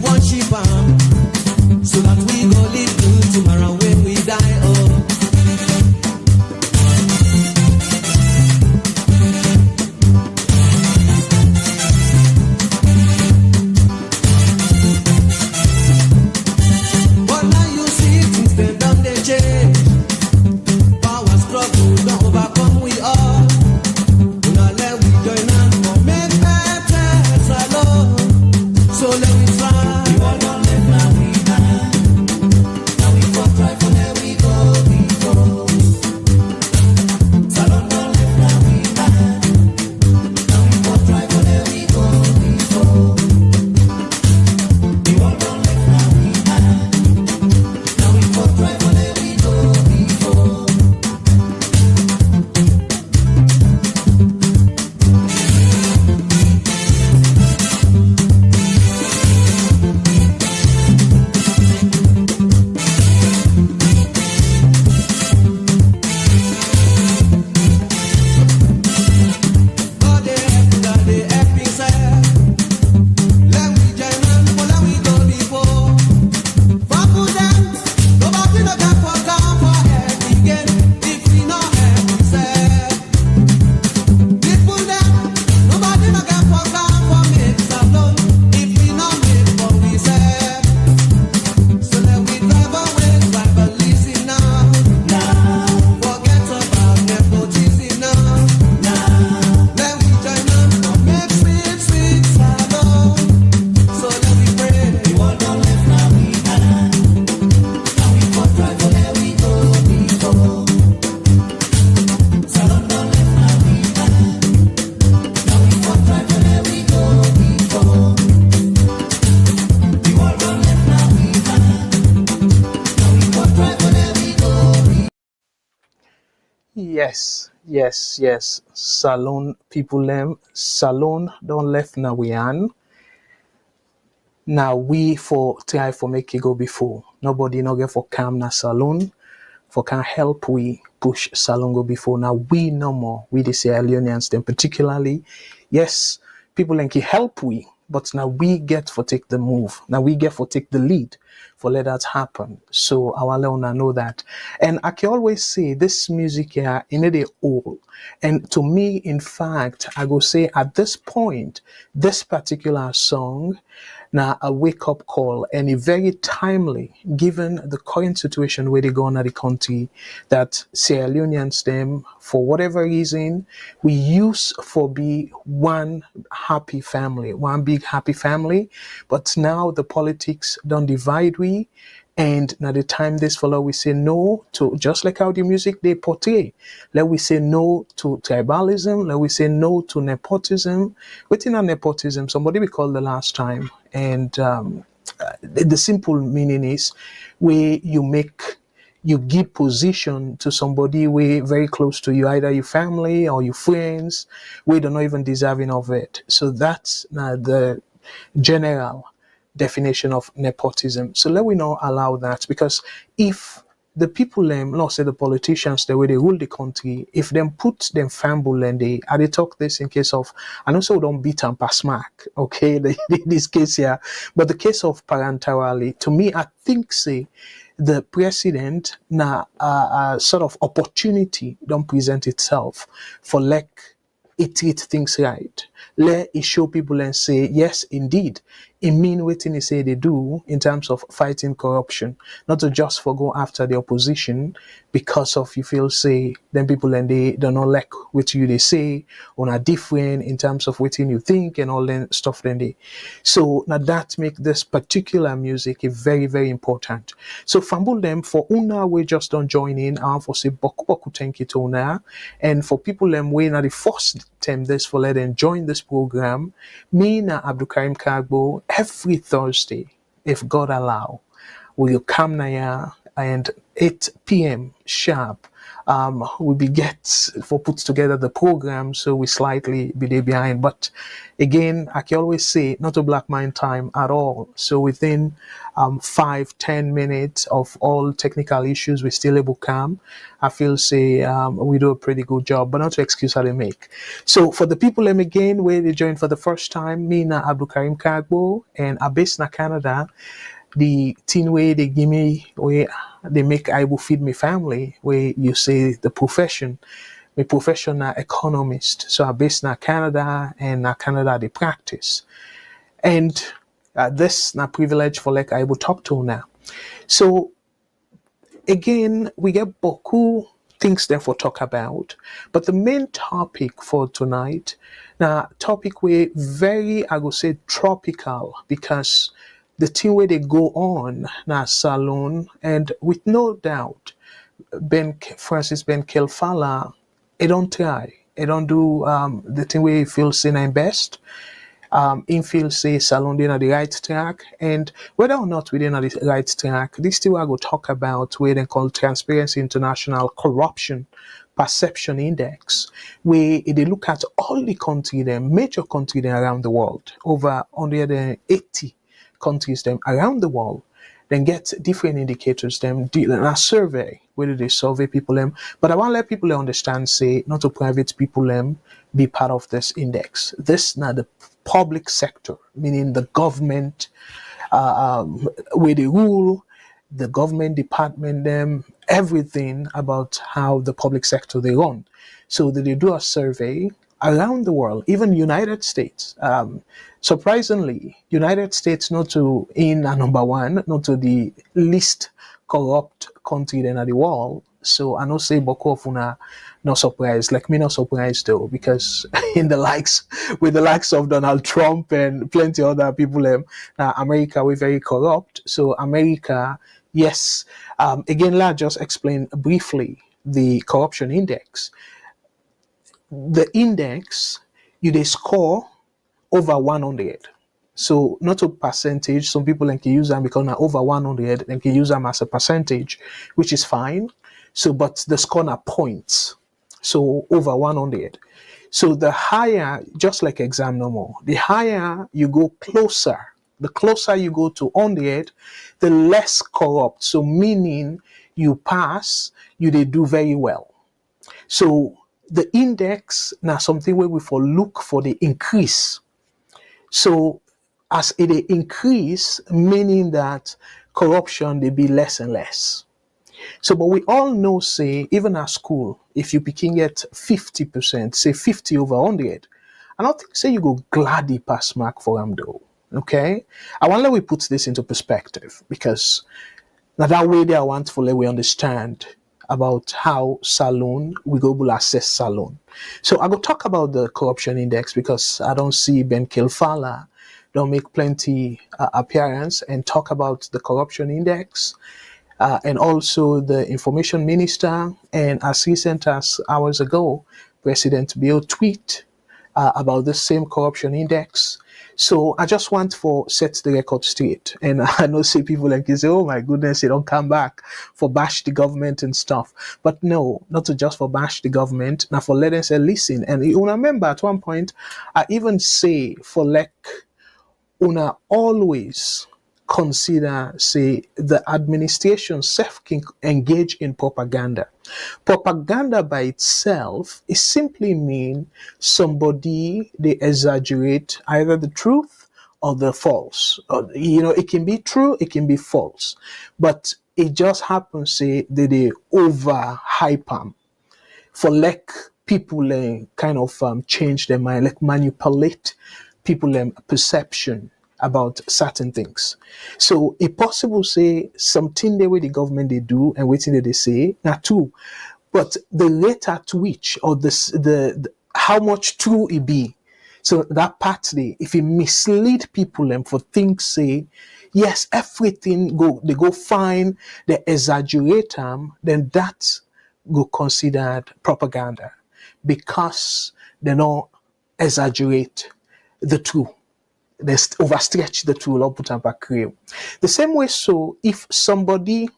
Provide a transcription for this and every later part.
worship Him, so that we go live good tomorrow when we die. Oh. But now you see things they done they change. Power struggle don't overcome we all. Now let we join hands for make better Salone. So let we try. We all don't let now we die. Now we go try for let we go before. Salone don't let now we die. Now we go try for let we go before. We all don't let now we die. Now we go try for let we go before. God they help himself. Let we join hands for let we go before. Fumble them, nobody no can for down for help again. If we no help himself. People them, nobody no can for down for make Salone. If we no make for we self. So let we drive away tribalism now. Forget about nepotism now. Let we join hands for make sweet, sweet Salone. So let we pray. We all don't left now we die. Now we go try for let we go before. Salone don't left now we die. Now we go try for let we go before. We all don't left now we die. Now we go try for let we go before. Yes. Salone people them. Salone don't left now we an. Now we for try for make it go before. Nobody no get for calm na Salone. For can help we push Salone go before. Now we no more. We the Sierra Leone'S them particularly. Yes, people like help we, but now we get for take the move. Now we get for take the lead for let that happen. So our Leona know that. And I can always say this music here in the all. And to me, in fact, I go say at this point, this particular song, now a wake up call and a very timely given the current situation where they go on at the country that Sierra Leone'S them for whatever reason we use for be one happy family, one big happy family, but now the politics don't divide we. And now the time this follow, we say no to just like how the music they portray. Let we say no to tribalism. Let we say no to nepotism. Within a nepotism, somebody we called the last time, and the simple meaning is where you give position to somebody way very close to you, either your family or your friends, where they're not even deserving of it. So that's the general definition of nepotism. So let we not allow that, because if the people not say the politicians the way they rule the country, if them put them fumble and they talk this in case of, and also don't beat and pass mark, okay, this case here, but the case of parentarily, to me I think say the president now sort of opportunity don't present itself for like it treat things right. Let it show people and say, yes, indeed, it mean what they say they do in terms of fighting corruption, not to just for go after the opposition because of you feel say then people and they don't know like what you they say or are different in terms of what you think and all that stuff then they. So now that make this particular music a very, very important. So fumble them for una we just don't join in and for say boku thank you to una, and for people them we na the first time this for let them join this program. Me na Abdul Karim Kagbo every Thursday, if God allow, will you come now and 8 p.m. sharp. We be get for put together the program, so we slightly be there behind. But again, I can always say, not a black mind time at all. So within 5-10 minutes of all technical issues, we still able come. I feel say we do a pretty good job, but not to excuse how they make. So for the people them again, where they join for the first time, me na Abdul Karim Kagbo, and I based na Canada. The thing way they give me, where they make I will feed my family, where you say the profession, my profession na economist. So I based na Canada, and na Canada they practice. And this na privilege for like I will talk to now. So again, we get beaucoup things there for talk about, but the main topic for tonight, now topic we very I would say tropical, because the thing where they go on now Salone, and with no doubt Francis Ben Kelfala, it don't try, it don't do the thing where he feels saying I'm best. Infield say Salone they on the right track, and whether or not we're on the right track, this still I go talk about where they call Transparency International Corruption Perception Index, where they look at all the country, the major country them around the world, over 180 countries them around the world, then get different indicators them a survey whether they survey people them. But I want to let people understand, say, not to private people them be part of this index. This not the public sector, meaning the government, where they rule, the government department them, everything about how the public sector they run. So they do a survey around the world, even United States. Surprisingly, United States not to in a number one, not to the least corrupt country in the world. So I know say Boko of una not surprised. Like me not surprised though, because in the likes with the likes of Donald Trump and plenty other people, America we're very corrupt. So America, yes. Again, let's just explain briefly the corruption index. The index you they score over 100. So not a percentage. Some people can use them because now over 100 and can use them as a percentage, which is fine. So but the score are points. So over 100. So the higher, just like exam no more, the higher you go closer. The closer you go to 100, the less corrupt. So meaning you pass, you they do very well. So the index now something where we for look for the increase. So as it increase, meaning that corruption they be less and less. So but we all know, say, even at school, if you can get 50%, say 50 over 100, I don't think say you go gladly pass mark for them though. Okay? I want let we put this into perspective, because now that way there I want to let we understand about how Salone, we go will assess Salone. So I go talk about the corruption index because I don't see Ben Kilfala don't make plenty appearance and talk about the corruption index, and also the information minister, and as recent as hours ago, President Bill tweet about the same corruption index. So I just want for set the record straight. And I know see people like you say, oh my goodness, they don't come back for bash the government and stuff. But no, not to just for bash the government, now for let them say listen. And you remember at one point, I even say for like una always consider, say, the administration self can engage in propaganda. Propaganda by itself is simply mean somebody they exaggerate either the truth or the false. It can be true, it can be false, but it just happens say that they over hype them for like people kind of change their mind, like manipulate people perception about certain things. So it possible say something the way the government they do and waiting that they say not true, but the rate at which or the how much true it be. So that part there, if it mislead people and for things say yes everything they go fine, they exaggerate them, then that go considered propaganda because they don't exaggerate the truth. They overstretch the tool or put up a cream. The same way, so if somebody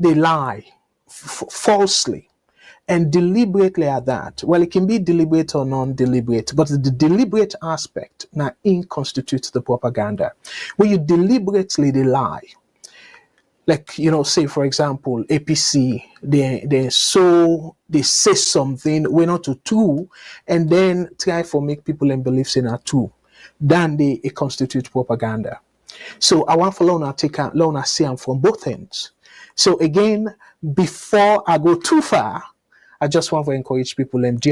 they lie falsely and deliberately at that. Well, it can be deliberate or non-deliberate, but the deliberate aspect now constitutes the propaganda. When you deliberately they lie, like say for example, APC, they say something we're not to true, and then try for make people and believe say not true, then they it constitute propaganda. So I want for Lona take out Lona see I'm from both ends. So again, before I go too far, I just want to encourage people and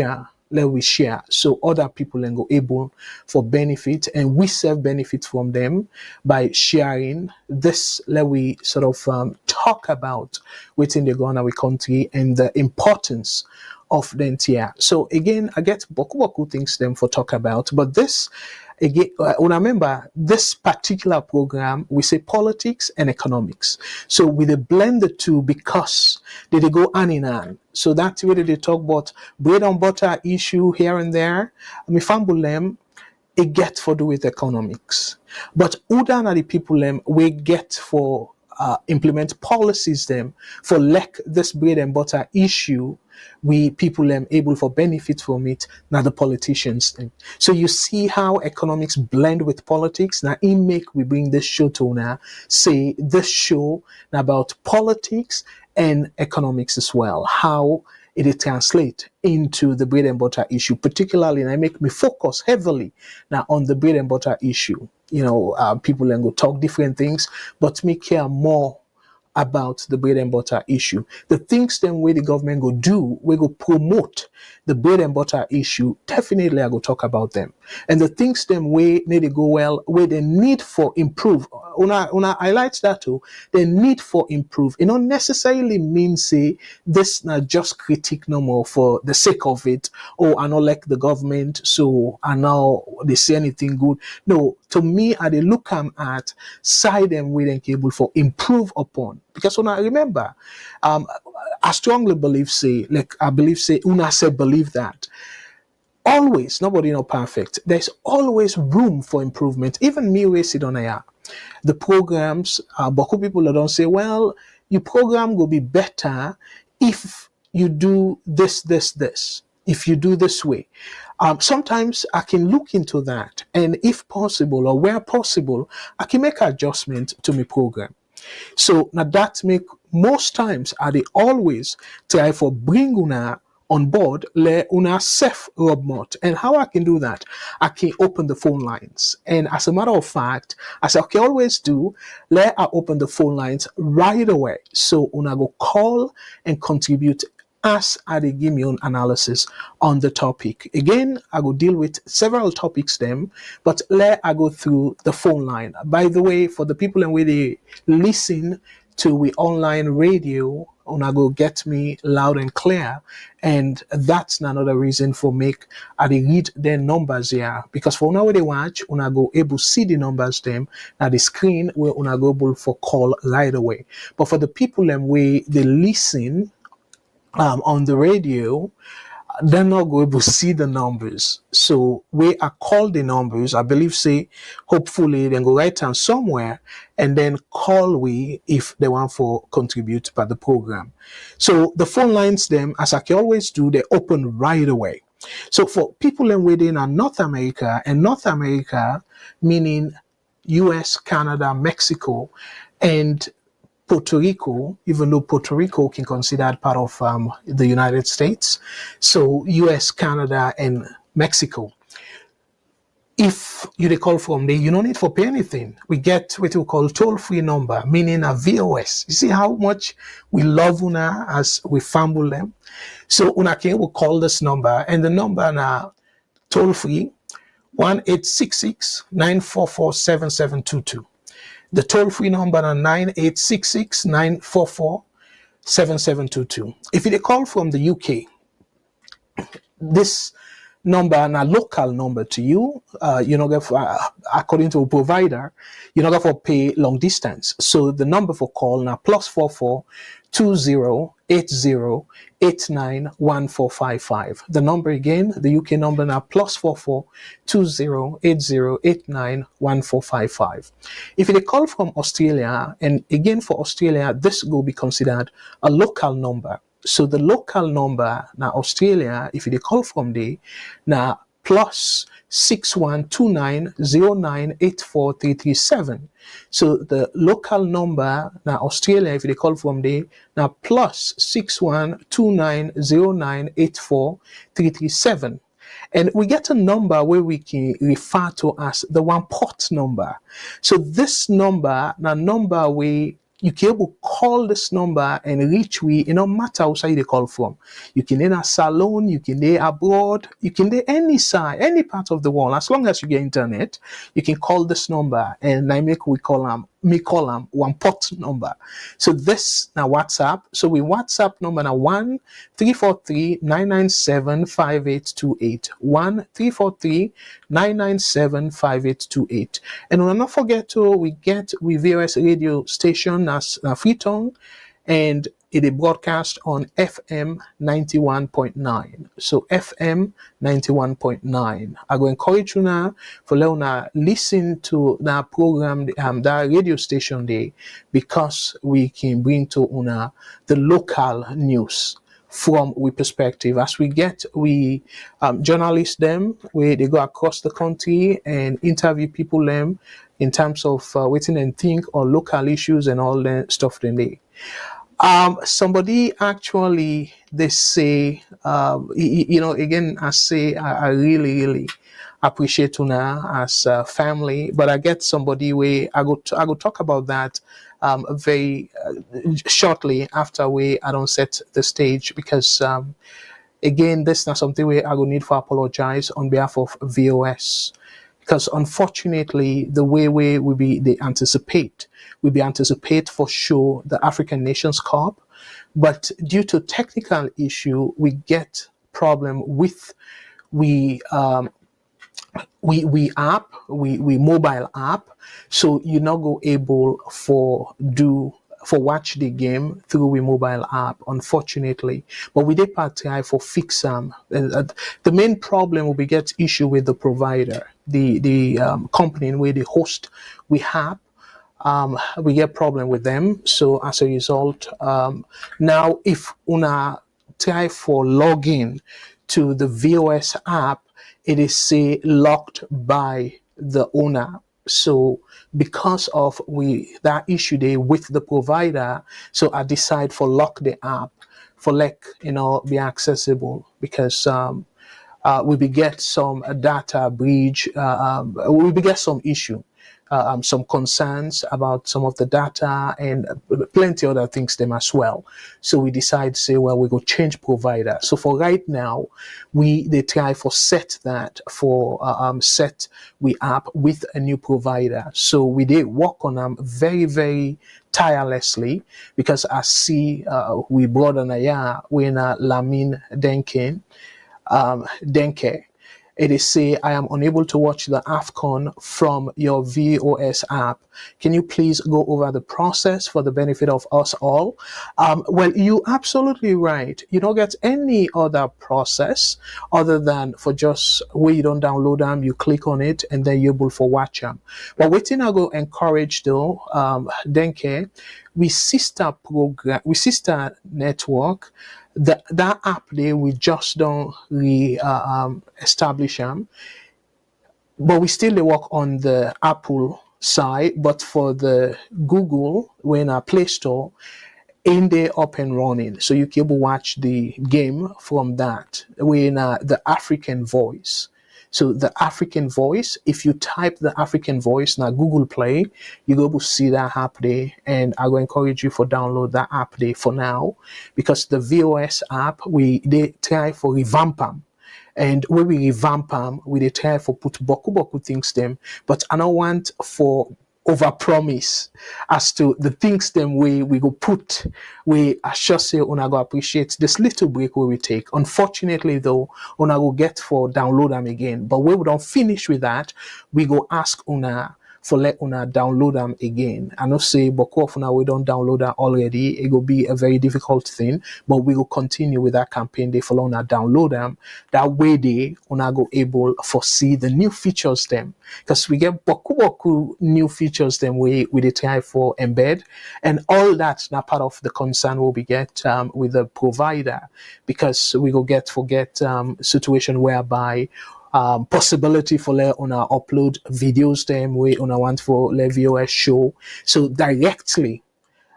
let we share so other people and go able for benefit and we self benefit from them by sharing this. Let we sort of talk about within the Ghana country and the importance of the NTR. So again, I get boku things them for talk about, but this again, remember this particular program, we say politics and economics. So we they blend the two because they go hand in hand. So that's where they talk about bread and butter issue here and there. I mean, fumble them, it get for do with economics. But Udan are the people them we get for implement policies them for like this bread and butter issue, we people able for benefit from it, now the politicians them. So you see how economics blend with politics. Now in make we bring this show to now say this show about politics and economics as well, how it translate into the bread and butter issue, particularly, and I make me focus heavily now on the bread and butter issue. People then go talk different things, but me care more about the bread and butter issue. The things then where the government go do, we go promote the bread and butter issue. Definitely, I go talk about them. And the things then where need to go well, where the need for improve. Una highlights that too. The need for improve. It not necessarily means say this not just critique no more for the sake of it. Oh, I not like the government, so I now they say anything good. No, to me, I they look at side and with and cable for improve upon. Because when I remember, I strongly believe say, Una said believe that. Always, nobody not perfect. There's always room for improvement. Even me, we sit on here. The programs, but people that don't say, well, your program will be better if you do this. If you do this way. Sometimes I can look into that, and if possible, or where possible, I can make adjustment to my program. So now that make most times I they always try for bring una on board, let una self robot. And how I can do that, I can open the phone lines. And as a matter of fact, as I can always do, let I open the phone lines right away. So una go call and contribute as I they give me an analysis on the topic. Again, I go deal with several topics them, but let I go through the phone line. By the way, for the people and where they listen to we online radio, una go get me loud and clear, and that's another reason for make I dey read their numbers here, because for now they watch, una go able see the numbers them na the screen where una go able for call right away. But for the people them way they listen on the radio, they're not going to see the numbers. So we are call the numbers, I believe say, hopefully then go write down somewhere and then call we if they want for contribute by the program. So the phone lines them, as I can always do, they open right away. So for people in within North America, and North America meaning US, Canada, Mexico, and Puerto Rico, even though Puerto Rico can consider part of the United States. So US, Canada, and Mexico. If you call from there, you don't need for pay anything. We get what we call toll-free number, meaning a VOS. You see how much we love Una as we fumble them. So Una can will call this number, and the number now toll-free 1-866-944-7722. The toll-free number is 9-866-944-7722. If you call from the UK, this number na local number to you. You know, according to a provider, you know, for pay long distance. So the number for call now +44 2080891455. The number again, the UK number now +44 2080891455. If they call from Australia, and again for Australia, this will be considered a local number. So the local number now Australia, if they call from there, now +6129098437. So the local number now Australia, if they call from there, now +6129098437. And we get a number where we can refer to as the one port number. So this number, now number we you can able call this number and reach we, no matter outside they call from. You can in a Salone, you can there abroad, you can there any side, any part of the world. As long as you get internet, you can call this number, and I make we call them one port number. So this now WhatsApp. So we WhatsApp number now 1-343-997-5828. 1-343-997-5828. And we'll not forget to we get with various radio station as Freetongue, and it is broadcast on FM 91.9. So FM 91.9. I go encourage you now for Leona listen to that program, that radio station there, because we can bring to una the local news from we perspective. As we get journalists them where they go across the country and interview people them in terms of waiting and think on local issues and all that stuff then they. Somebody actually, they say, you know, again, I say, I really, really appreciate Una as a family, but I get somebody where I go talk about that very shortly after I don't set the stage, because again, this is not something where I will need to apologize on behalf of VOS. Because unfortunately, the way we be anticipate for sure the African Nations Cup, but due to technical issue, we get problem with we mobile app, so you not go able for watch the game through we mobile app, unfortunately. But we did try for fix them. The main problem will be get issue with the provider, the company where the host we have. We get problem with them. So as a result, now if una try for login to the VOS app, it is say locked by the owner. So because of that issue there with the provider, so I decide for lock the app for be accessible, because we be get some data breach, we be get some issue. Some concerns about some of the data and plenty other things them as well. So we decide say, well, we go change provider. So for right now, they try for set that for set we app with a new provider. So we did work on them very, very tirelessly, because I see we brother Naya when Lamin Denke. It is say, I am unable to watch the AFCON from your VOS app. Can you please go over the process for the benefit of us all? Well, you absolutely right. You don't get any other process other than for just where you don't download them, you click on it, and then you're able for watch them. But waiting I go encourage though, Denke, we sister network, that app there, we just don't establish them, but we still work on the Apple side. But for the Google, when our Play Store, in there up and running, so you can watch the game from that. When the African Voice. So the African Voice, if you type the African Voice now Google Play, you go to see that app there, and I will encourage you for download that app there for now, because the VOS app they try for revamp them. And when we revamp them, we try for put boku things them, but I don't want for overpromise as to the things them we go put. We I sure say una go appreciate this little break where we take. Unfortunately though, una go get for download them again. But when we don't finish with that, we go ask una for let una download them again. I know say but of now we don't download that already. It will be a very difficult thing, but we will continue with that campaign. They follow una download them. That way they una go able foresee the new features them. Because we get boku new features them we dey try for embed, and all that's not part of the concern will be get with the provider, because we go get forget situation whereby possibility for let on our upload videos them we on our want for let VOS show. So directly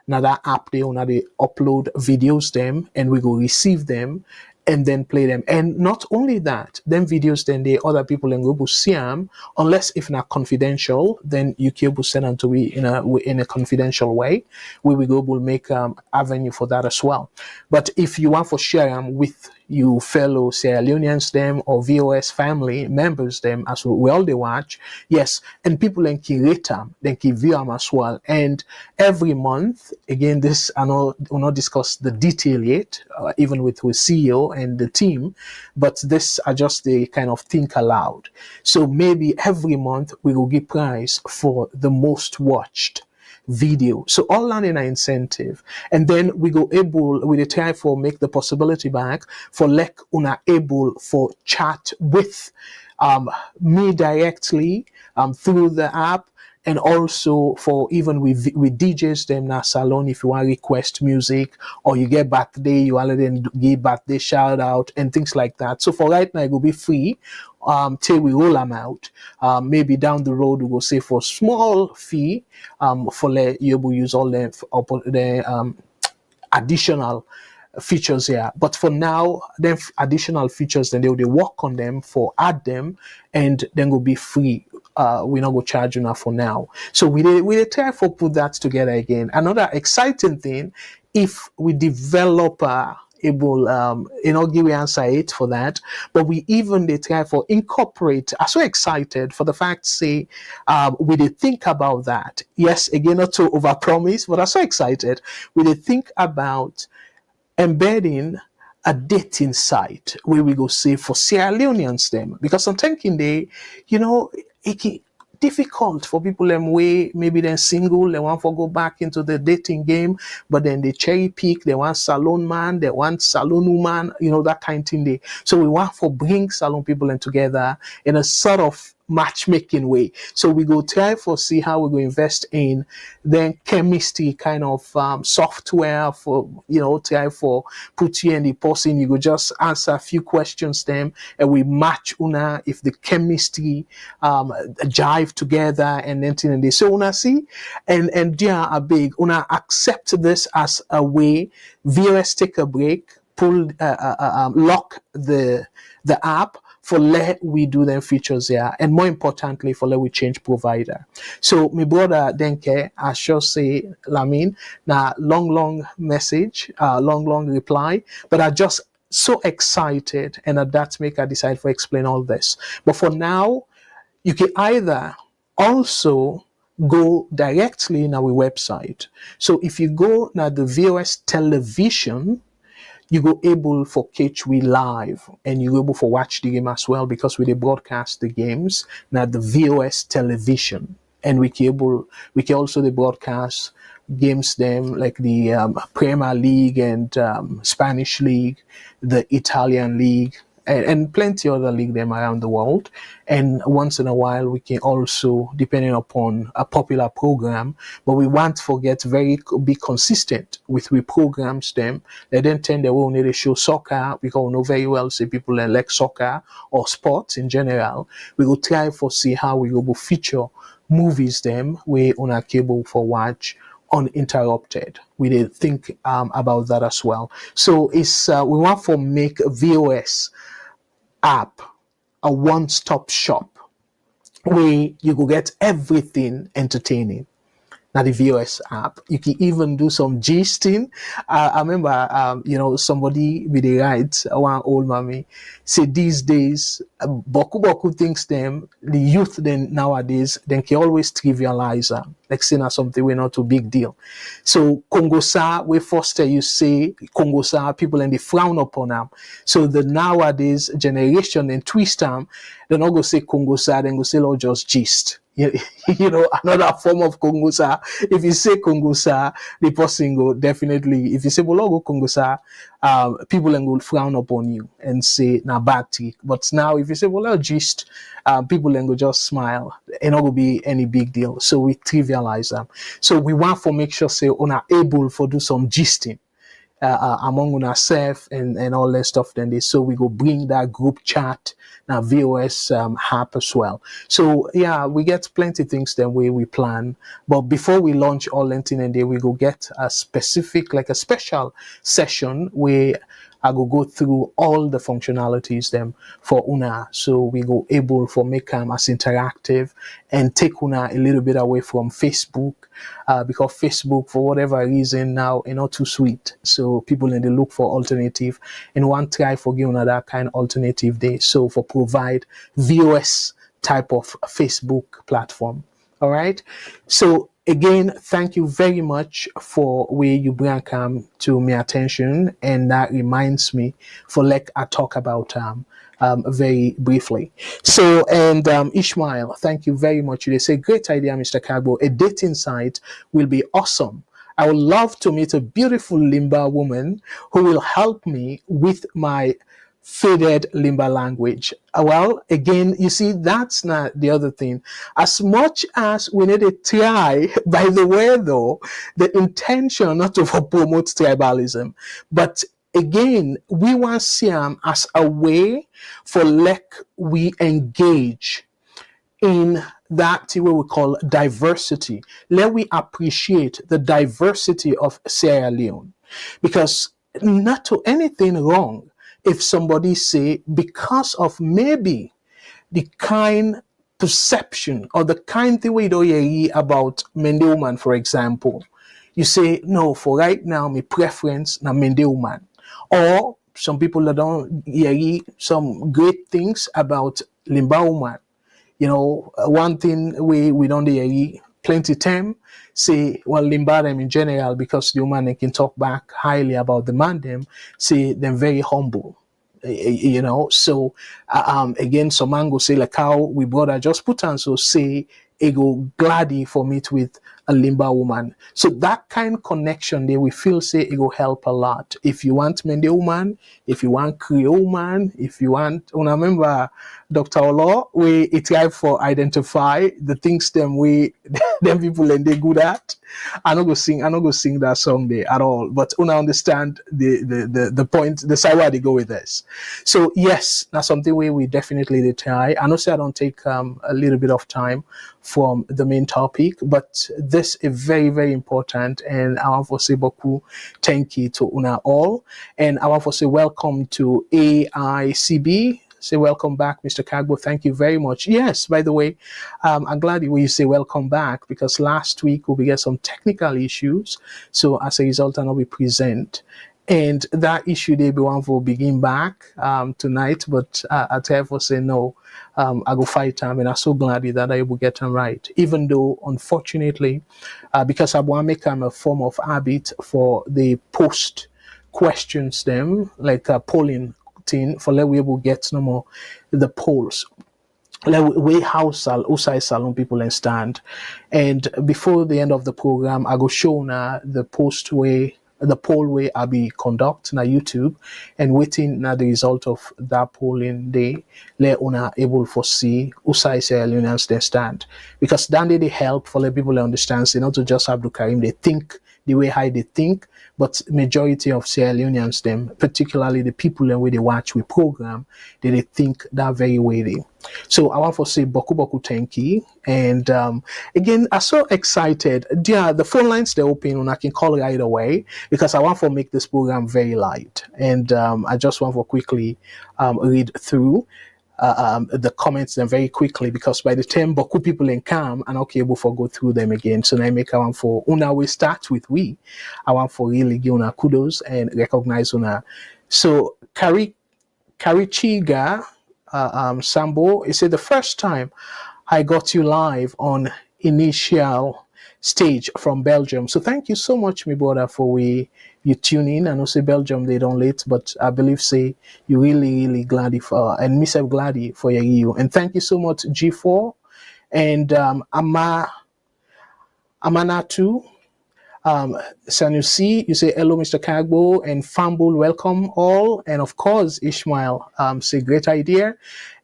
now that app they on they upload videos them and we go receive them and then play them. And not only that, them videos then the other people and go to see them, unless if not confidential, then you can able send them to we in a confidential way. We will go will make avenue for that as well. But if you want for share them with you fellow Sierra Leone'S them or VOS family members them as we all they watch, yes, and people then can rate them, then can view them as well. And every month, again, this I know we'll not discuss the detail yet, even with CEO and the team, but this are just the kind of think aloud. So maybe every month we will give prize for the most watched video. So all learning an incentive. And then we go able we try for make the possibility back for like una able for chat with me directly through the app, and also for even with DJs them now Salone, if you want to request music or you get birthday, you already give birthday shout out and things like that. So for right now it will be free till we roll them out. Maybe down the road we will say for small fee for let you able use all the additional features here. But for now, them additional features, then they will work on them for add them, and then will be free. We not go charge enough for now. So we try for put that together again. Another exciting thing, if we develop able give we answer it for that, but we even they try for incorporate. I'm so excited for the fact say we did think about that. Yes, again not to overpromise, but I'm so excited. We did think about embedding a dating site where we go say for Sierra Leone'S them, because I'm thinking it difficult for people them way maybe they're single, they want to go back into the dating game, but then they cherry pick, they want Salone man, they want Salone woman, that kind of thing. So we want to bring Salone people in together in a sort of matchmaking way. So we go try for see how we go invest in then chemistry kind of software for try for put you in the person, you go just answer a few questions them and we match una if the chemistry jive together and then thing and they so una see and they are a big una accept this as a way VOS take a break, pull lock the app for let we do them features here, and more importantly for let we change provider. So my brother Denke, I shall say Lamin, now long message, long reply, but I just so excited and that's make I decide for explain all this. But for now, you can either also go directly in our website. So if you go now the VOS television, you go able for catch we live and you go able for watch the game as well, because we they broadcast the games now the VOS television, and we can also they broadcast games them like the Premier League and Spanish League, the Italian League, and plenty other league them around the world. And once in a while we can also, depending upon a popular program, but we want to be consistent with we programs them. They then tend they will need to show soccer, because we know very well say people that like soccer or sports in general. We will try for see how we will feature movies them we on our cable for watch uninterrupted. We did think about that as well. So it's we want to make VOS app a one-stop shop where you go get everything entertaining. Now the VOS app. You can even do some gisting. I remember, somebody with the right, one old mommy, say these days, boku boku thinks the youth then nowadays, then can always trivialize them. Like saying something we're not a big deal. So Kongosa, we foster you say Kongosa, people and they frown upon them. So the nowadays generation and twist them, they not go say Kongosa, then go say, Lord, just gist. Another form of Kongosa. If you say Kongosa, the person go definitely. If you say Bologo Kongosa, people then will frown upon you and say na bad trick. But now, if you say Bologo gist, people then go just smile. It not go be any big deal. So we trivialize them. So we want to make sure say on are able for do some gisting. Among ourselves and all that stuff. Then so we go bring that group chat now VOS app as well. So yeah, we get plenty things the way we plan. But before we launch all Lenten and day, we go get a specific like a special session where I go through all the functionalities them for Una. So we go able for make them as interactive and take Una a little bit away from Facebook. Because Facebook, for whatever reason now, not too sweet. So people need to look for alternative and one try for give another kind of alternative day. So for provide VOS type of Facebook platform. All right. So again, thank you very much for where you bring to my attention, and that reminds me for like I talk about very briefly. So, and Ishmael, thank you very much. They say, great idea, Mr. Kagbo. A dating site will be awesome. I would love to meet a beautiful Limba woman who will help me with my faded Limba language. Well, again, you see, that's not the other thing. As much as we need to try, by the way, though, the intention not to promote tribalism, but again, we want Siam as a way for like we engage in that what we call diversity. Let we appreciate the diversity of Sierra Leone, because not to anything wrong if somebody say because of maybe the kind perception or the kind thing we don't hear about Mende woman, for example, you say no, for right now my preference na Mende woman. Or some people that don't hear some great things about Limba woman. One thing we don't hear plenty time say, well, Limba them in general, because the woman can talk back highly about the man them, say them very humble. So again, some man go say like how we brother just put on, so say ego gladdy for meet with a Limba woman. So that kind of connection there, we feel say it will help a lot. If you want Mende woman, if you want Creole man, if you want, remember Dr. Olo, we try for identify the things them we them people and they good at. I'm not gonna sing that song there at all. But una understand the point, the side where they go with this. So yes, that's something we definitely try. I know say I don't take a little bit of time from the main topic, but this is very, very important, and I want to say boku thank you to una all, and I want to say welcome to AICB. Say welcome back, Mr. Kagbo. Thank you very much. Yes, by the way, I'm glad you say welcome back, because last week we get some technical issues. So as a result, I'll be present. And that issue they be one for begin back tonight, but I tell for say no, I go fight time, and I'm so glad that I will get them right. Even though, unfortunately, because I want to make them a form of habit for the post questions them, like a polling thing, for let we able get no more the polls. Like we house outside Salone people and stand. And before the end of the program, I go show now the poll way I be conduct na YouTube, and waiting na the result of that polling day, let una able for see outside Sierra Leone'S they stand. Because then they help for the people to understand, say not to just Abdul Karim, they think the way how they think, but majority of Sierra Leone'S them, particularly the people and way they watch we program, they think that very way they. So I want to say boku boku thank you. And again, I'm so excited. Yeah, the phone lines they're open and I can call right away, because I want to make this program very light. And I just want to quickly read through. the comments them very quickly, because by the time Boku people in calm and okay able for go through them again. So now I make I want for una we start with I want for really give una kudos and recognize una. So Karichiga Sambo, he said the first time I got you live on initial stage from Belgium. So thank you so much, my brother, for you tune in. I know say Belgium they don't late, but I believe say you really glad for and Miss glad for you. And thank you so much, G4 and Amanatu. Sanusi, you say hello, Mr. Kagbo, and Fambul, welcome all. And of course, Ishmael, say great idea.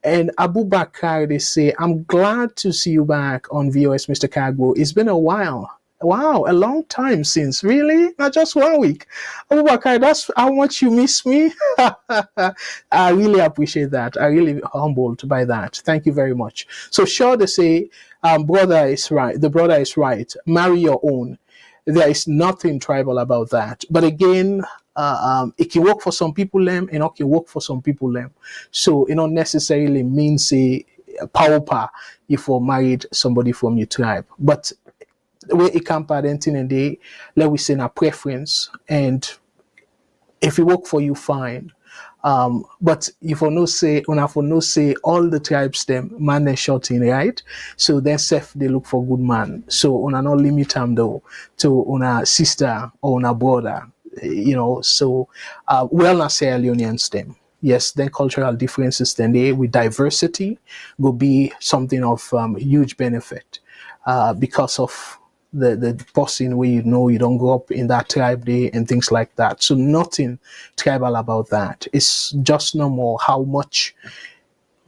And Abu Bakar, they say, I'm glad to see you back on VOS, Mr. Kagbo. It's been a while. Wow, a long time since. Really? Not just 1 week. Abu Bakar, that's how much you miss me. I really appreciate that. I really humbled by that. Thank you very much. So sure, they say, brother is right. The brother is right. Marry your own. There is nothing tribal about that. But again, it can work for some people, and it can work for some people. So it not necessarily means a power if you married somebody from your tribe. But the way it can parenting and they let we say a preference, and if it work for you, fine. But if you no say, for no say all the tribes them man they shot in, right? So then self they look for good man. So una not limit them though to una sister or una brother, So well not Sierra Leone'S them. Yes, then cultural differences then they with diversity will be something of huge benefit because of the person where you don't grow up in that tribe day and things like that. So nothing tribal about that. It's just no more how much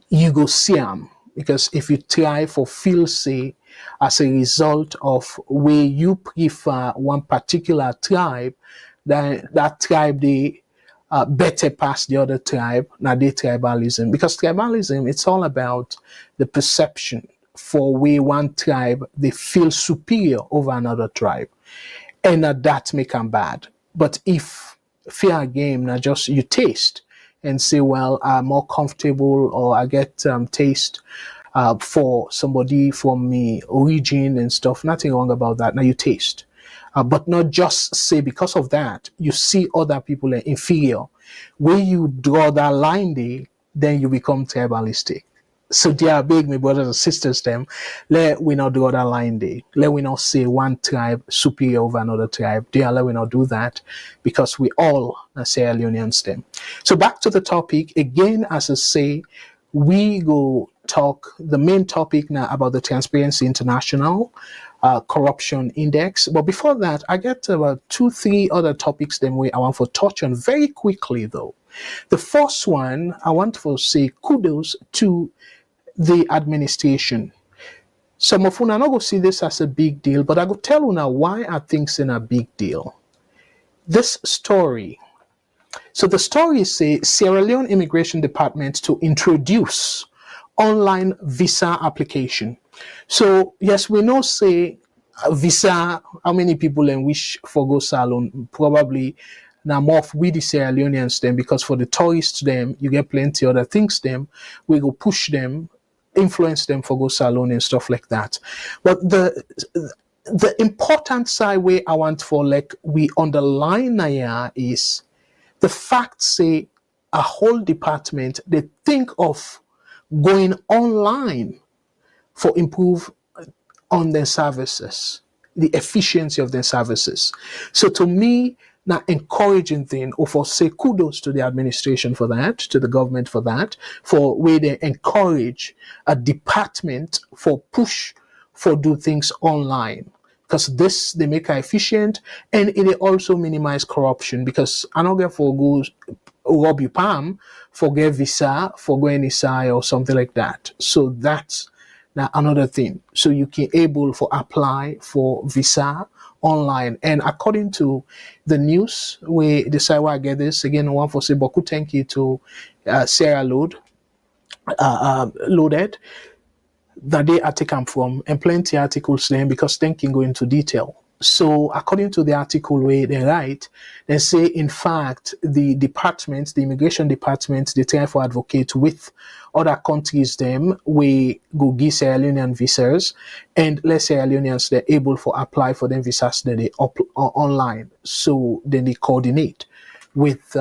you go see them. Because if you try for feel say as a result of where you prefer one particular tribe, then that tribe they better pass the other tribe, now they tribalism. Because tribalism, it's all about the perception for where one tribe they feel superior over another tribe, and that make them bad. But if fair game, now just you taste and say, well, I'm more comfortable or I get taste for somebody from me origin and stuff. Nothing wrong about that. Now you taste, but not just say because of that you see other people are inferior. When you draw that line there, then you become tribalistic. So they are big, my brothers and sisters, them. Let we not draw that line there. Let we not say one tribe superior over another tribe. Let we not do that because we all are Sierra Leone'S them. So back to the topic again, as I say, we go talk the main topic now about the Transparency International corruption index. But before that, I get about 2-3 other topics then I want to touch on very quickly though. The first one, I want to say kudos to the administration. Some of una not go see this as a big deal, but I go tell una why I think it's a big deal. This story. So the story says Sierra Leone Immigration Department to introduce online visa application. So yes, we know say visa, how many people and wish for go Salone? Probably now more of we the Sierra Leone'S them, because for the tourists them, you get plenty other things them, we go push them, influence them for go Salone and stuff like that. But the important side way I want for like we underline here is the fact say a whole department they think of going online for improve on their services, the efficiency of their services. So to me, now encouraging thing, or for say kudos to the administration for that, to the government for that, for where they encourage a department for push for do things online. Because this they make it efficient and it also minimize corruption. Because I don't get for go rob you palm, for get visa, for go any side or something like that. So that's now another thing. So you can able for apply for visa online. And according to the news, we decide where I get this again. I want to say Boku thank you to Sarah Loaded that they are taken from and plenty articles then because they can go into detail. So according to the article where they write, they say in fact the department, the immigration department, they try for advocate with other countries them we go give Sierra Leonean visas, and let's Sierra Leoneans they're able for apply for them visas then they online. So then they coordinate with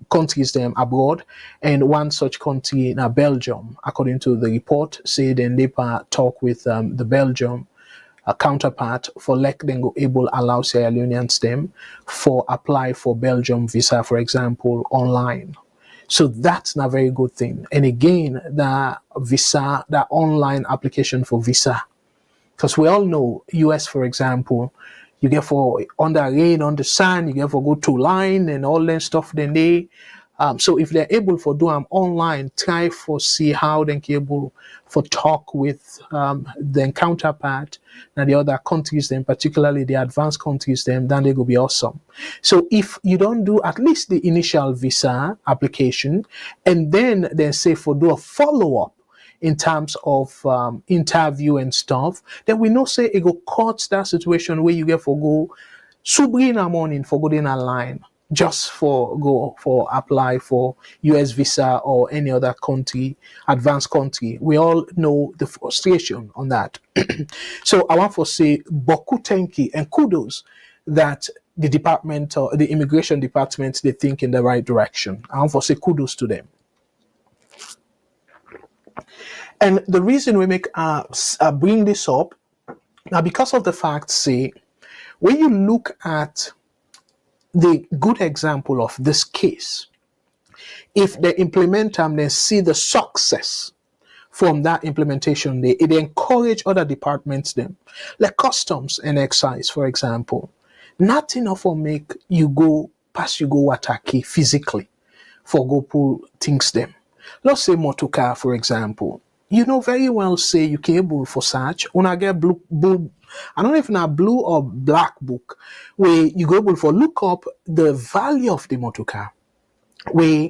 countries them abroad, and one such country in Belgium, according to the report, say then they talk with the Belgium a counterpart for let them go able allow Sierra Leoneans them for apply for Belgium visa, for example, online. So that's not a very good thing. And again, the visa, the online application for visa, because we all know US, for example, you get for under rain, on the sun, you get for go to line and all that stuff. Then they, so if they're able for do them online, try for see how they can able for talk with their counterpart and the other countries, then particularly the advanced countries, then they will be awesome. So if you don't do at least the initial visa application, and then they say for do a follow up in terms of interview and stuff, then we know say it go cut that situation where you get for go subri in the morning for go in a line just for go for apply for US visa or any other country, advanced country. We all know the frustration on that. So I want to say boku tenki and kudos that the department or the immigration department they think in the right direction. I want to say kudos to them. And the reason we make bring this up now because of the fact, say, when you look at the good example of this case, if they implement them, they see the success from that implementation, it encourage other departments them, like customs and excise, for example. Not enough for make you go pass you go wataki physically for go pull things them. Let's say motor car, for example. You know very well say you can able for search when I get blue I don't know if na blue or black book where you go able for look up the value of the motor car, where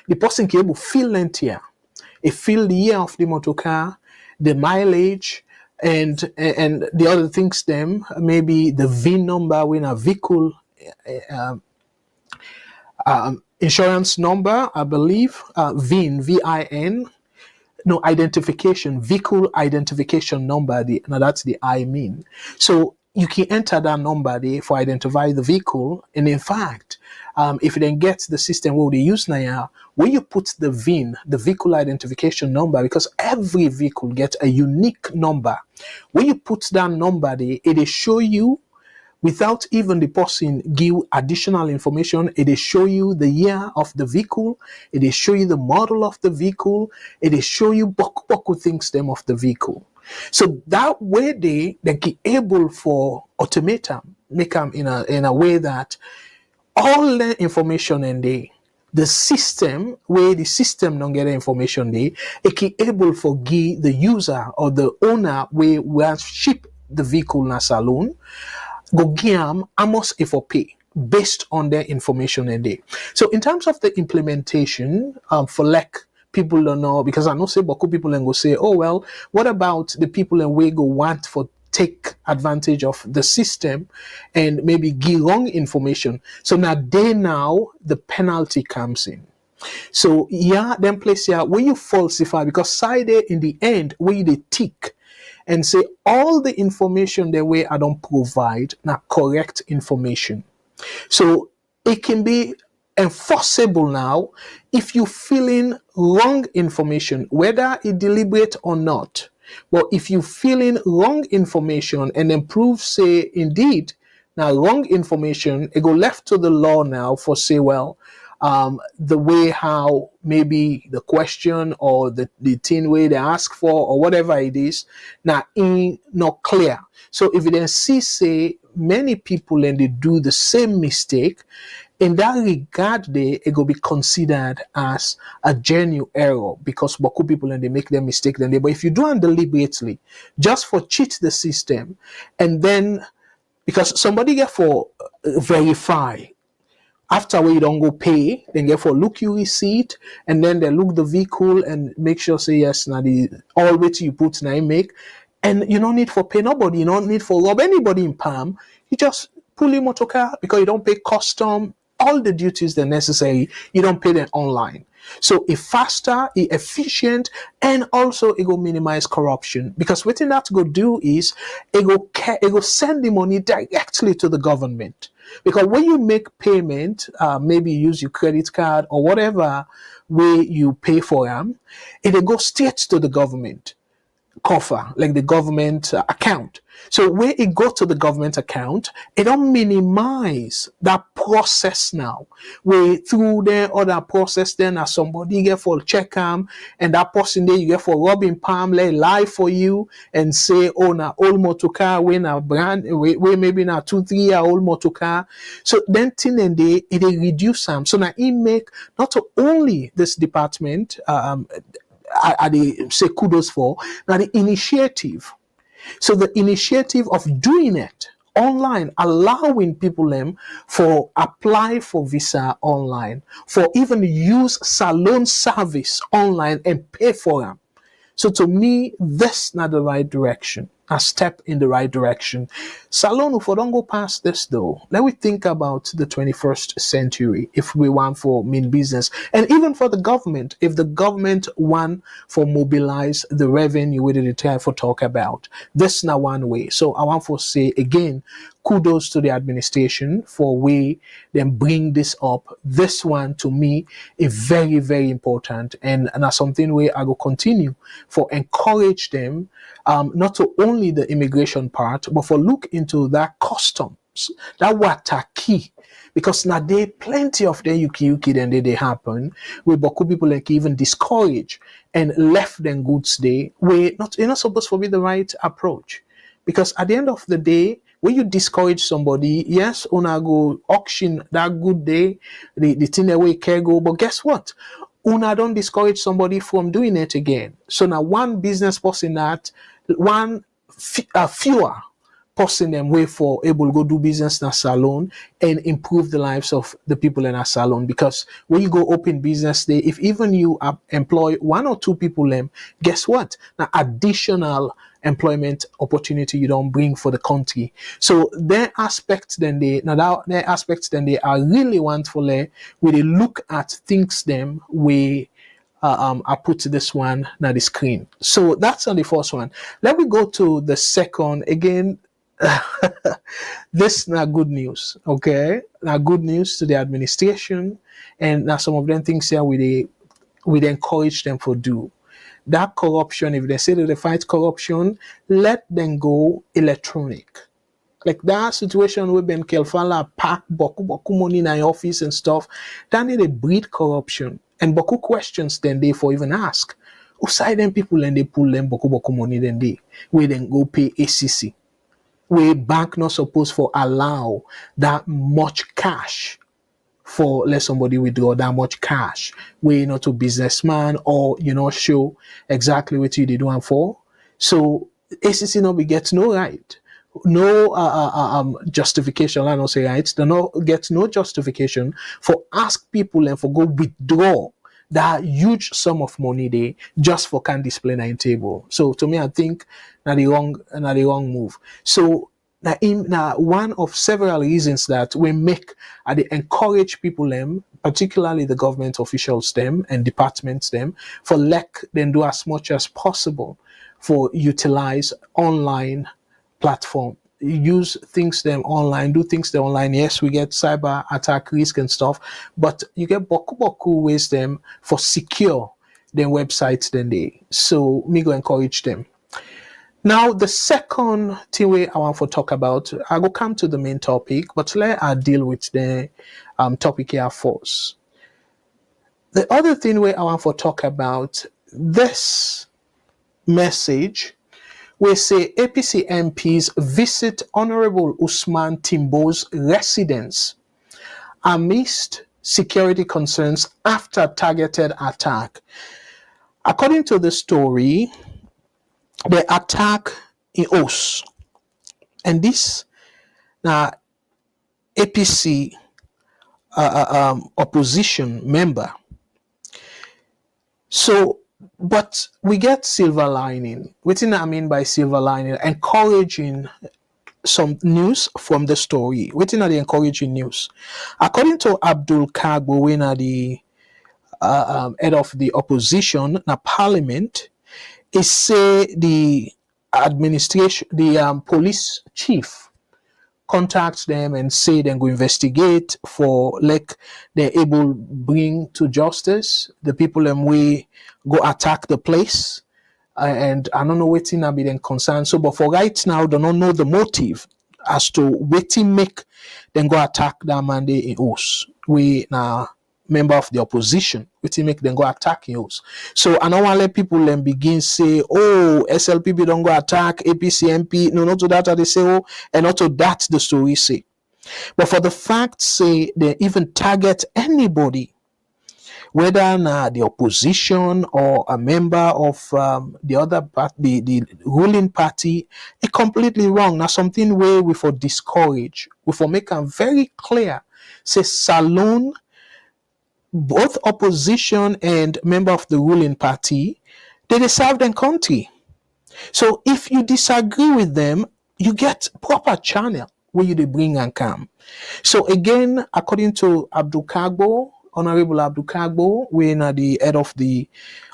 the person can able fill length here, it fill the year of the motor car, the mileage, and the other things them maybe the VIN number when a vehicle insurance number, I believe, VIN, VIN, no identification, vehicle identification number. Now that's the I mean. So you can enter that number there for identify the vehicle. And in fact, if you then get the system what they use now, when you put the VIN, the vehicle identification number, because every vehicle gets a unique number. When you put that number there, it will show you without even the person give additional information. It will show you the year of the vehicle, it will show you the model of the vehicle, it will show you boku things them of the vehicle. So that way they can able for automate them, make them in a way that all the information in the system, where the system don't get the information there, it can able for give the user or the owner where we ship the vehicle na Salone go give amos if for pay based on their information in there. So in terms of the implementation, for like people don't know, because I know say boku people and go say, oh well, what about the people and we go want for take advantage of the system and maybe give wrong information. So now the penalty comes in. So yeah, then place here where you falsify, because side in the end where they tick and say all the information the way I don't provide now correct information. So it can be enforceable now if you fill in wrong information, whether it deliberate or not. But if you fill in wrong information and then prove say indeed now wrong information, it go left to the law now for say well the way how maybe the question or the thing way they ask for or whatever it is now in not clear. So if you then see say many people and they do the same mistake, in that regard it will be considered as a genuine error, because boku people and they make their mistake then but if you do it deliberately just for cheat the system, and then because somebody get for verify after we don't go pay, then get for look you receipt, and then they look the vehicle and make sure say yes now the all which you put now make, And you don't need for pay nobody, you don't need for rob anybody in Palm. You just pull your motor car because you don't pay custom, all the duties that are necessary, you don't pay them online. So it faster, it efficient, and also it will minimize corruption. Because what that go do is it will send the money directly to the government. Because when you make payment, maybe you use your credit card or whatever way you pay for them, it will go straight to the government coffer, like the government account. So when it go to the government account, it don't minimize that process now. Where through the other process, then as somebody get for check and that person there you get for robbing palm, lay lie for you and say, oh na old motor car, when a brand, we maybe na 2-3 year old motor car. So then thing and they it reduce them. So now it make not only this department I say kudos for now the initiative. So the initiative of doing it online, allowing people them for apply for visa online, for even use Salone service online and pay for them. So to me, that's not the right direction. A step in the right direction. Salone, if we don't go past this though, let me think about the 21st century if we want for mean business. And even for the government, if the government want for mobilize the revenue we did try for talk about. This not one way. So I want to say again, kudos to the administration for way them bring this up. This one to me is very, very important. And that's something where I will continue for encourage them, not to only the immigration part, but for look into that customs, that what are key. Because now there plenty of the yuki then they happen where Boku people like even discourage and left them goods there where not you're not supposed to be the right approach. Because at the end of the day, when you discourage somebody, yes, una go auction that good day, the thing away care go, but guess what? Una don't discourage somebody from doing it again. So now one business person that one fewer person them way for able to go do business in a salon and improve the lives of the people in a salon. Because when you go open business day, if even you employ 1 or 2 people them, guess what? Now additional employment opportunity you don't bring for the country. So their aspects then they are really wonderful where they look at things them we I put this one on the screen. So that's on the first one. Let me go to the second again. This is not good news, okay? Now good news to the administration, and now some of them things here we encourage them for do. That corruption, if they say that they fight corruption, let them go electronic. Like that situation where Ben Kelfala pack boku money in the office and stuff, then they breed corruption. And boku questions then they for even ask. Who side them people and they pull them boku money then they where then go pay ACC. Where bank not supposed for allow that much cash for let somebody withdraw that much cash. Where not a businessman or show exactly what you did one for. So ACC not be get no right. No justification, I don't say right. They not get no justification for ask people and for go withdraw that huge sum of money they just for can display na in table. So to me, I think na the wrong move. So now one of several reasons that we make they encourage people them, particularly the government officials them and departments them, for let them do as much as possible for utilize online platform. Use things them online, do things them online. Yes, we get cyber attack risk and stuff, but you get boku ways them for secure their websites then they. So me go encourage them. Now the second thing I want to talk about, I will come to the main topic, but let I deal with the topic here first. The other thing I want to talk about this message. We say APC MPs visit Honorable Usman Timbo's residence amidst security concerns after targeted attack. According to the story, the attack in Os, and this now APC opposition member. So But we get silver lining. What I mean by silver lining? Encouraging some news from the story. What are the encouraging news? According to Abdul Kagbo, when the head of the opposition, na parliament, is say the administration, the police chief contacts them and say they go investigate for like they're able bring to justice the people and we go attack the place. And I don't know waiting I be then concerned. So but for right now, they don't know the motive as to waiting make them go attack that man they in us. We now member of the opposition, waiting make them go attack us. So I don't want to let people then begin say, oh, SLPP don't go attack APC MP. No, not to that they say, oh, and not to that the story say. But for the fact say they even target anybody, whether the opposition or a member of the other party, the ruling party, it's completely wrong. Now something where we for discourage, we for make them very clear. Say Salone, both opposition and member of the ruling party, they serve their country. So if you disagree with them, you get proper channel where you they bring and come. So again, according to Abdul Kagbo, Honorable Abdul Kagbo, when the head of the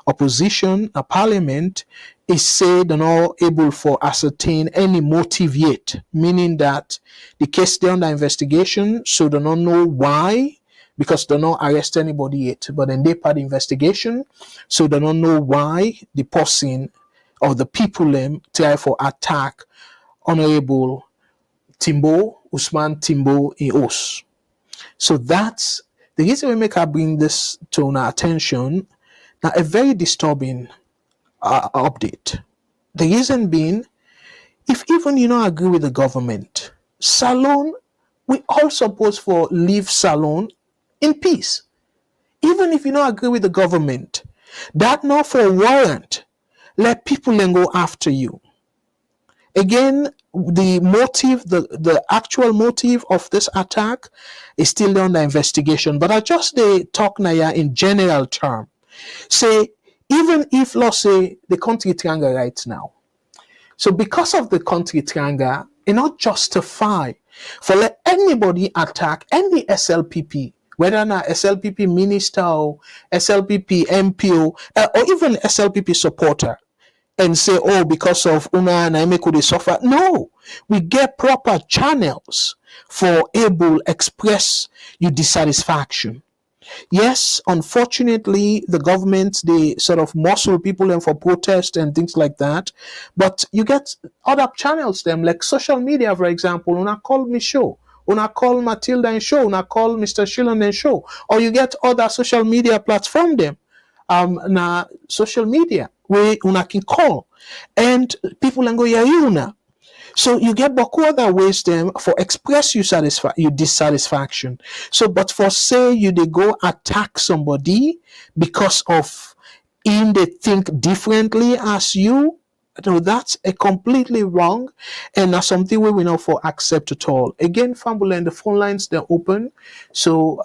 opposition, a parliament, is said they're not able for ascertain any motive yet, meaning that the case they're under investigation, so they don't know why, because they don't arrest anybody yet. But then they part the investigation, so they don't know why the person or the people them try for attack Honorable Timbo, Usman Timbo in Os. So that's the reason we make her bring this to our attention. Now, a very disturbing update. The reason being, if even you don't agree with the government, Salone, we all supposed for leave Salone in peace. Even if you don't agree with the government, that not for warrant, let people then go after you. Again, the motive, the actual motive of this attack is still under investigation. But I just talk now in general term. Say, even if, let's say, the country triangle right now. So because of the country triangle, it not justify for let anybody attack any SLPP, whether not SLPP minister or SLPP MPO or even SLPP supporter, and say, oh, because of Una and Aime could they suffer. No, we get proper channels for able express your dissatisfaction. Yes, unfortunately, the government, they sort of muscle people in for protest and things like that. But you get other channels, them like social media, for example. Una call me show. Una call Matilda and show. Una call Mr. Shillan and show. Or you get other social media platform them. Na social media where una can call and people and go yeah una. So you get boku other ways them for express your dissatisfaction. So but for say you they go attack somebody because of in they think differently as you. No, that's a completely wrong and that's something we will not for accept at all. Again, Fambula and the phone lines they're open. So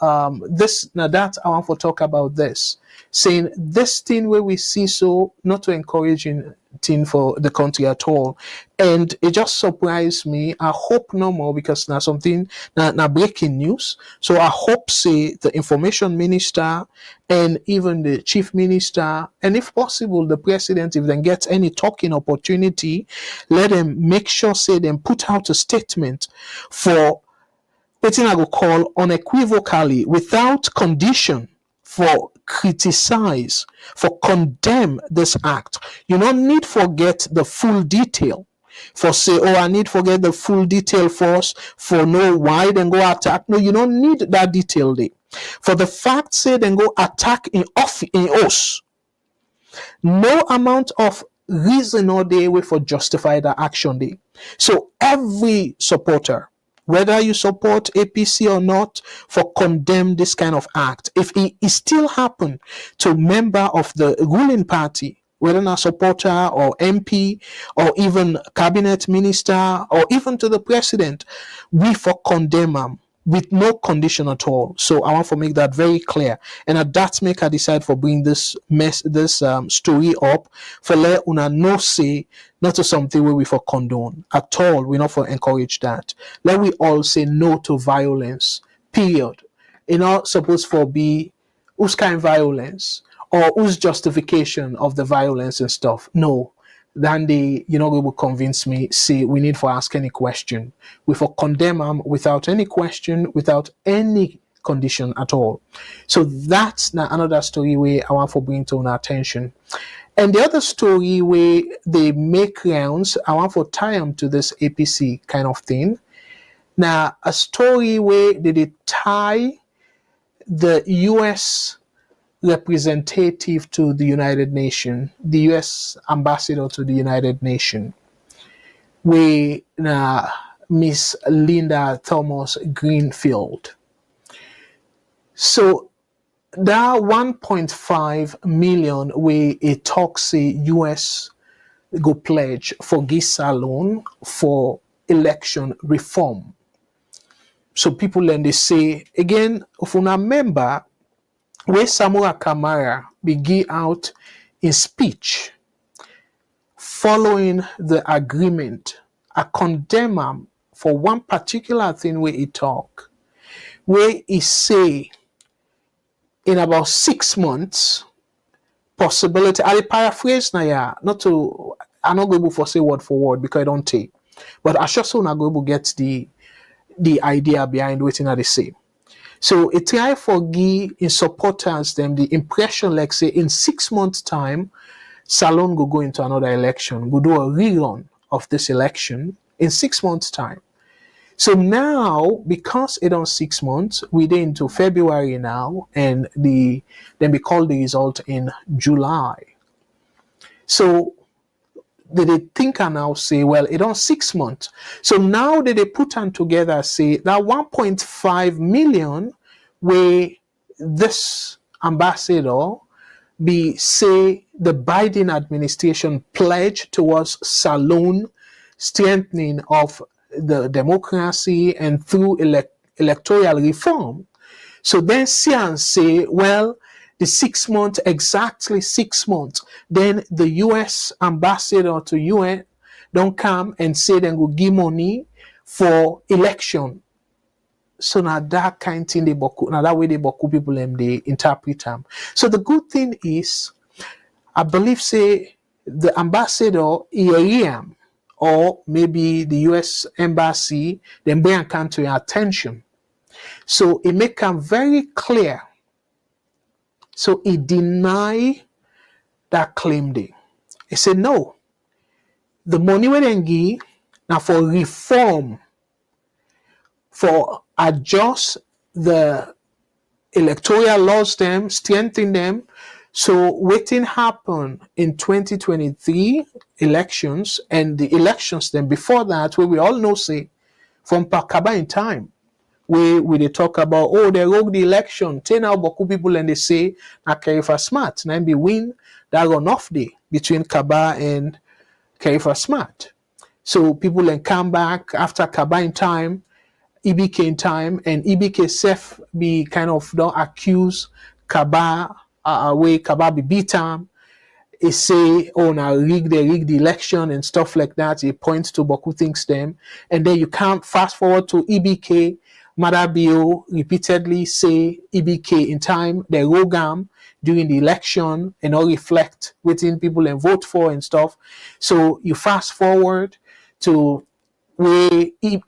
this now that I want to talk about this. Saying this thing where we see so not to encouraging thing for the country at all. And it just surprised me. I hope no more because now something now breaking news. So I hope say the information minister and even the chief minister and if possible the president, if they get any talking opportunity, let them make sure say them put out a statement for what I will call unequivocally without condition for criticize, for condemn this act. You don't need forget the full detail. For say, oh, I need forget the full detail first for know why then go attack. No, you don't need that detail there. For the fact say then go attack in us. No amount of reason or day way for justify the action day. So every supporter, whether you support APC or not, for condemn this kind of act. If it still happen to member of the ruling party, whether a supporter or MP or even cabinet minister or even to the president, we for condemn them with no condition at all. So I want to make that very clear. And at that make I decide for bring this story up for let una no say not to something where we for condone at all. We not for encourage that. Let we all say no to violence. Period. Supposed for be whose kind violence or whose justification of the violence and stuff. No. Then they, will convince me, say we need for ask any question. We for condemn them without any question, without any condition at all. So that's now another story where I want for bring to our attention. And the other story where they make rounds, I want for tie them to this APC kind of thing. Now, a story where they tie the US representative to the United Nations, the US ambassador to the United Nations, where Miss Linda Thomas Greenfield. So that 1.5 million where a talk say US go pledge for Salone for election reform. So people then they say again, if you remember where Samura Kamara began out in speech following the agreement, I condemn him for one particular thing where he talk, where he say in about 6 months, possibility, I paraphrase now, yeah, I'm not going to say word for word because I don't take, but I sure so not going to get the idea behind what they say. So it try for give in supporters them the impression like say in 6 months time, Salone will go into another election, go do a rerun of this election in 6 months time. So now, because it on 6 months, we're into February now, and then we call the result in July. So they think and now say, well, it on 6 months. So now that they put on together, say that 1.5 million where this ambassador be say the Biden administration pledge towards Salone strengthening of the democracy and through electoral reform. So then see and say, well, the 6 months, exactly 6 months, then the US ambassador to UN don't come and say they will give money for election. So now that kind of thing now that way they boku people they interpret them. So the good thing is, I believe say the ambassador EAM or maybe the US embassy then bring come to your attention. So it make them very clear. So he deny that claim day. He said no. The money we then give now for reform, for adjust the electoral laws them, strengthen them. So waiting happen in 2023 elections and the elections then before that, where we all know say from Pakaba in time, where they talk about, oh, they rogue the election. Ten out Boku people and they say na Kerifa Smart. Now be win that runoff day between Kaba and Kerifa Smart. So people then come back after Kaba in time, EBK in time, and EBK self be kind of don't accuse Kaba way Kaba be beat him. He say, oh, now rig the election and stuff like that. He points to Boku things them, and then you can't fast forward to EBK. Madabio repeatedly say EBK in time, the Rogam during the election and all reflect within people and vote for and stuff. So you fast forward to where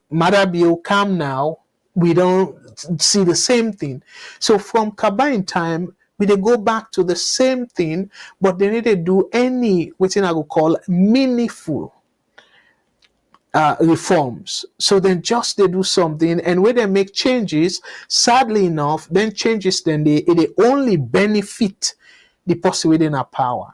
Madabio come now, we don't see the same thing. So from Kaba in time, we they go back to the same thing, but they need to do any, what I would call meaningful reforms. So then just they do something, and when they make changes, sadly enough, then changes then they only benefit the person within a power,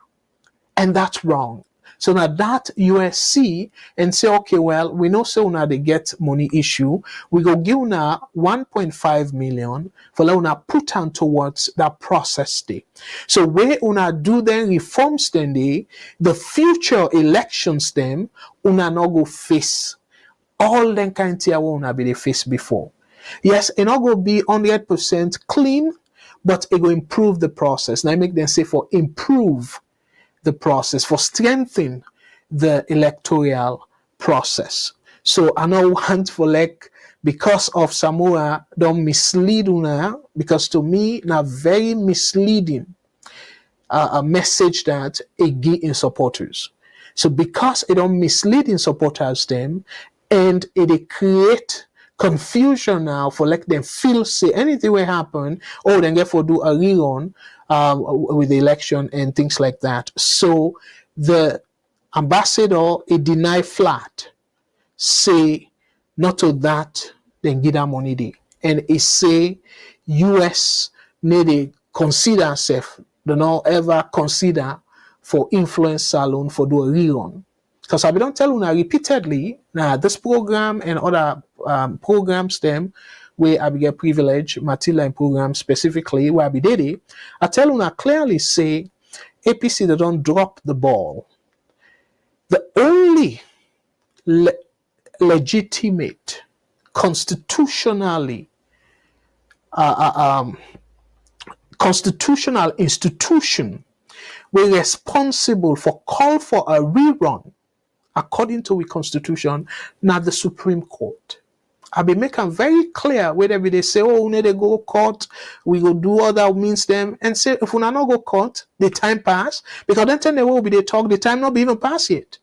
and that's wrong. So now that USC and say, okay, well, we know so now they get money issue, we go give now 1.5 million for let una put on towards that process day. So where una do then reforms then the future elections then una no go face all them kind of una be they face before. Yes, it not go be 100% clean, but it will improve the process. Now I make them say for improve the process, for strengthen the electoral process. So I don't want for like because of Samoa don't mislead una, because to me now very misleading a message that it give in supporters. So because it don't mislead in supporters them, and it create confusion now for like them feel say anything will happen, or then therefore do a rerun with the election and things like that. So the ambassador it deny flat, say not to that, then give that money there. And it say US need to consider self, do not ever consider for influence Salone for do a rerun. Because I don't tell you repeatedly now this program and other programs them where I get privilege, Matilda in program specifically where I be did it, I tell you clearly say APC they don't drop the ball. The only legitimate, constitutionally, constitutional institution we're responsible for call for a rerun according to the constitution, not the Supreme Court. I be making very clear whether they say, oh, we need to go court, we go do other means them, and say if we not go court, the time pass, because then tell the way we they talk, the time not be even pass yet.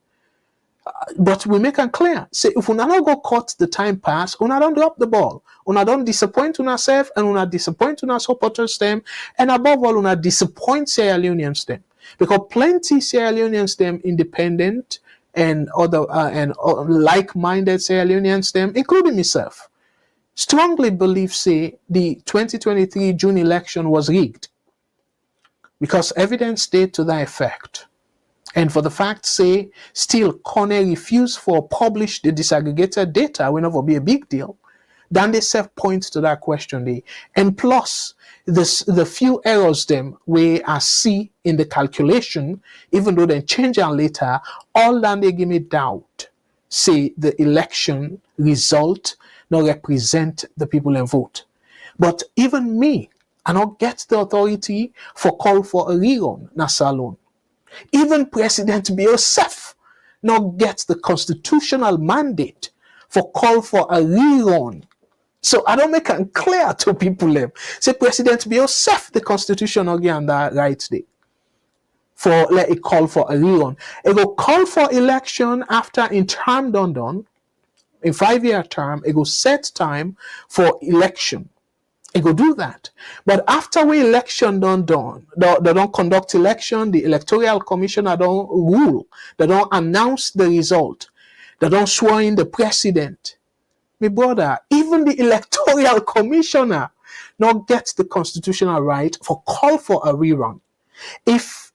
But we make it clear. Say if we not go court, the time pass, we don't drop the ball. We don't disappoint ourselves, and we not disappoint our supporters them, and above all, we not disappoint Sierra Leone'S them. Because plenty Sierra Leone'S them independent and other like-minded Sierra Leone'S them, including myself, strongly believe say the 2023 June election was rigged. Because evidence stayed to that effect. And for the fact say, still Cornell refused for publish the disaggregated data will never be a big deal. Then they self point to that question there. And plus, the few errors them we are see in the calculation, even though they change them later, all that they give me doubt. Say the election result not represent the people and vote. But even me, I not get the authority for call for a rerun na Salone. Even President Biosef not gets the constitutional mandate for call for a rerun. So I don't make it clear to people. Say President Biosef the constitution again that right there. For let it call for a rerun. It go call for election after in term done, in 5-year term, it go set time for election. It go do that. But after we election done, they don't conduct election, the Electoral Commissioner don't rule, they don't announce the result, they don't swear in the president. My brother, even the Electoral Commissioner not gets the constitutional right for call for a rerun. If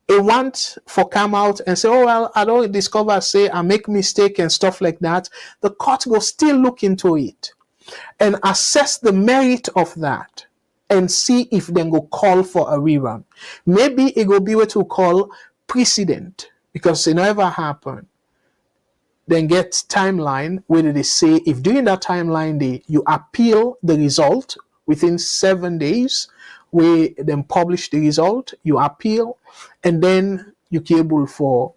it want for come out and say, oh well, I don't discover, say I make mistake and stuff like that, the court will still look into it and assess the merit of that and see if they go call for a rerun. Maybe it will be what we call precedent, because it never happened. Then get timeline where they say if during that timeline you appeal the result within 7 days, where then publish the result, you appeal, and then you able for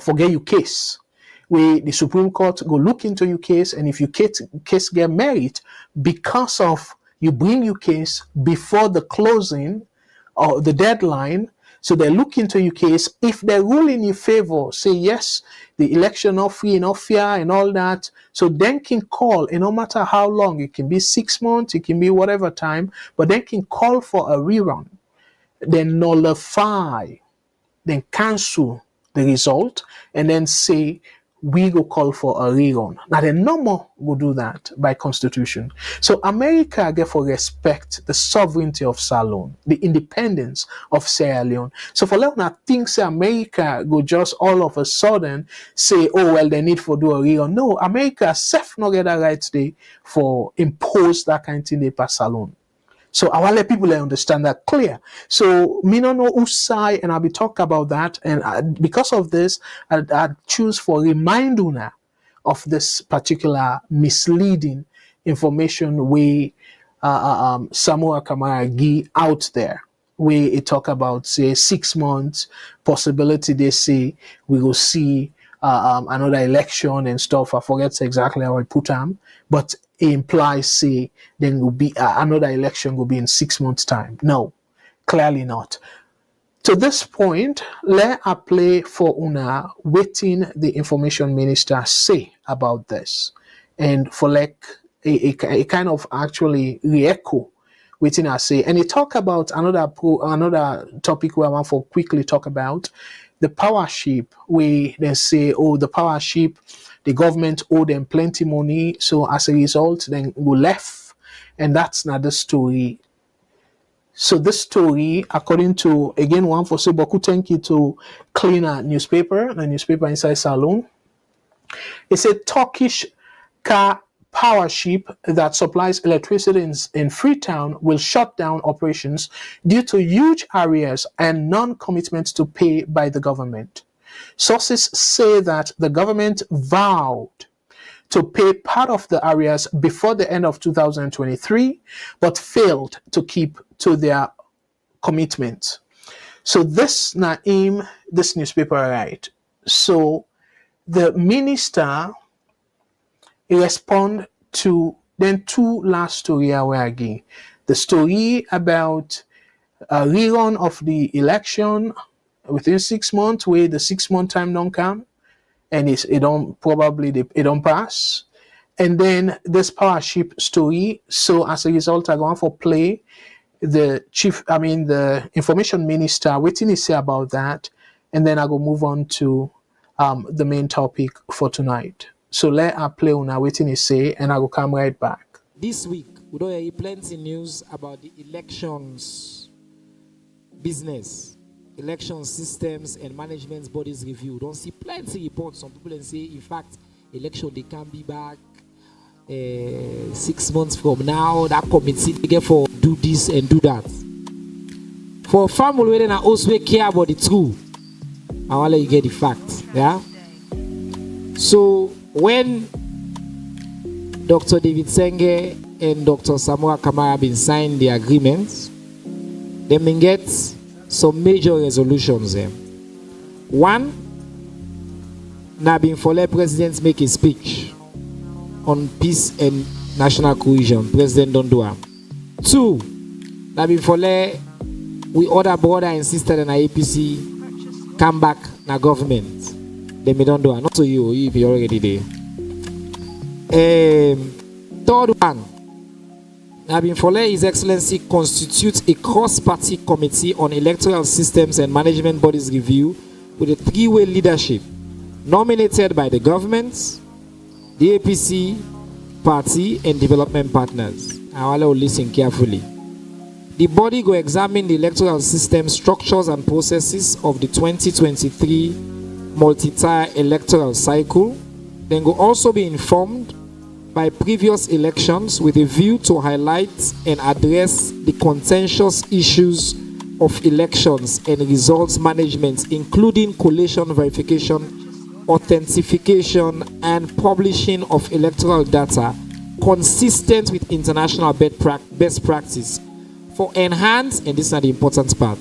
forget your case. Where the Supreme Court go look into your case, and if your case get merit because of you bring your case before the closing or the deadline, so they look into your case. If they rule in your favor, say yes, the election not free, not fair, and all that, so then can call, and no matter how long, it can be 6 months, it can be whatever time, but then can call for a rerun, then nullify, then cancel the result, and then say we go call for a rerun. Now the normal will do that by constitution. So America therefore respect the sovereignty of Salone, the independence of Sierra Leone. So for Leona thinks America go just all of a sudden say, oh well, they need for do a rerun. No, America self not get that right today for impose that kind of thing they pass Salone. So I want to let people understand that clear. So me no know whose side, and I'll be talking about that. And because of this, I choose for remind una of this particular misleading information we Samoa Kamara give out there. We it talk about say 6 months possibility. They say we will see another election and stuff. I forget exactly how I put them, but it implies say then will be another election will be in 6 months time. No, clearly not. To this point, let I play for una waiting the information minister say about this, and for like a kind of actually re-echo waiting I say, and he talk about another topic where I want to quickly talk about the power ship. We then say, oh, the power ship, the government owe them plenty money, so as a result, then we left, and that's not the story. So this story, according to, again, one for say, Boku thank you to clean a newspaper, the newspaper inside Salone. It's a Turkish car power ship that supplies electricity in Freetown will shut down operations due to huge arrears and non-commitment to pay by the government. Sources say that the government vowed to pay part of the arrears before the end of 2023, but failed to keep to their commitment. So this Naim, this newspaper, right? So the minister respond to then two last story away again. The story about a rerun of the election within 6 months, where the 6 month time don't come, and it don't pass. And then this power ship story. So as a result, I go on for play the the information minister, what did he say about that? And then I go move on to the main topic for tonight. So let I play on what he say, and I will come right back. This week, we don't hear plenty news about the elections business, election systems and management bodies review. We don't see plenty reports. Some people say, in fact, election they can be back 6 months from now. That committee they get for do this and do that. For a family where they also care about the truth, I want to let you get the facts. Yeah. So when Dr. David Senge and Dr. Samoa Kamara been signed the agreements, they may get some major resolutions there. One, Nabin Fole president make a speech on peace and national cohesion. President don't do it. Two, Nabin Fole, we order brother and sister in APC come back na government. They may don't do it. Not to you if you're already there. Third one, Nabin Fole, His Excellency, constitutes a cross-party committee on electoral systems and management bodies review with a three-way leadership nominated by the government, the APC party, and development partners. I will listen carefully. The body will examine the electoral system structures and processes of the 2023 multi-tier electoral cycle. Then will also be informed by previous elections with a view to highlight and address the contentious issues of elections and results management, including collation, verification, authentication, and publishing of electoral data consistent with international best practice for enhance, and this is not the important part,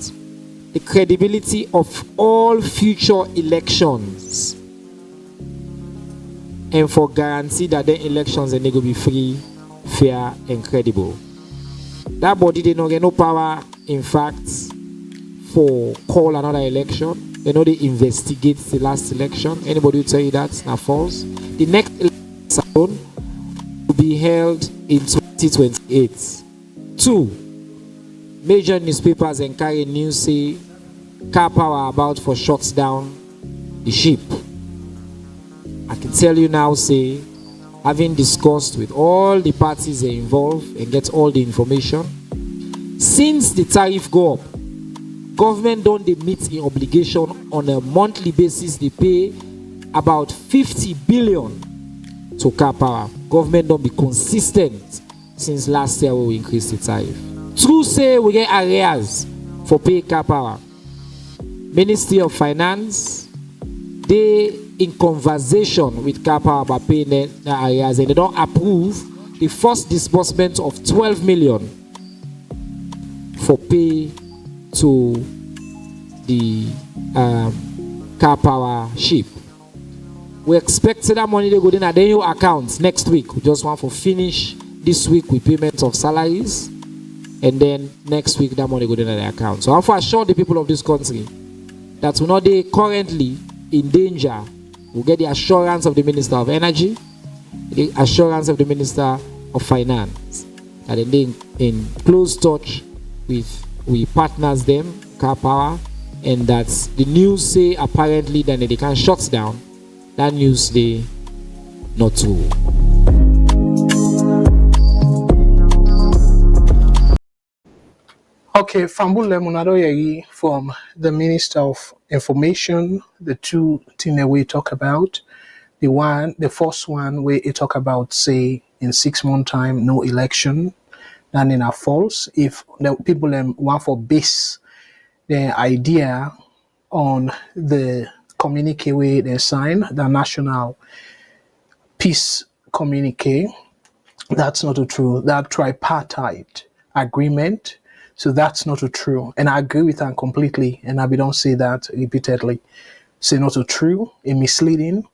the credibility of all future elections, and for guarantee that the elections and they will be free, fair, and credible. That body they don't get no power, in fact, for call another election. They know they investigate the last election. Anybody who tell you that's not false. The next election will be held in 2028. Two, major newspapers and carry news say car power about for shuts down the ship. I can tell you now, say, having discussed with all the parties involved and get all the information, since the tariff go up, government don't they meet the obligation on a monthly basis. They pay about 50 billion to car power. Government don't be consistent since last year when we increased the tariff. True say we get arrears for pay car power. Ministry of Finance, they in conversation with car power about paying the arrears, and they don't approve the first disbursement of 12 million for pay to the car power ship. We expect that money to go in at the new account next week. We just want to finish this week with payment of salaries, and then next week that money go in at the account. So I want to assure the people of this country that we not they currently in danger. We get the assurance of the Minister of Energy, the assurance of the Minister of Finance, that they in close touch with we partners them, car power, and that the news say apparently that they can shut down. That news they not true. Okay, Fambule Munadoyeri from the Minister of Information, the two things that we talk about. The first one where it talk about, say, in 6 months' time, no election, and in a false. If the people want for base their idea on the communique way they sign, the national peace communique, that's not true. That tripartite agreement, so that's not true. And I agree with that completely. And I don't say that repeatedly. Say not true, a misleading.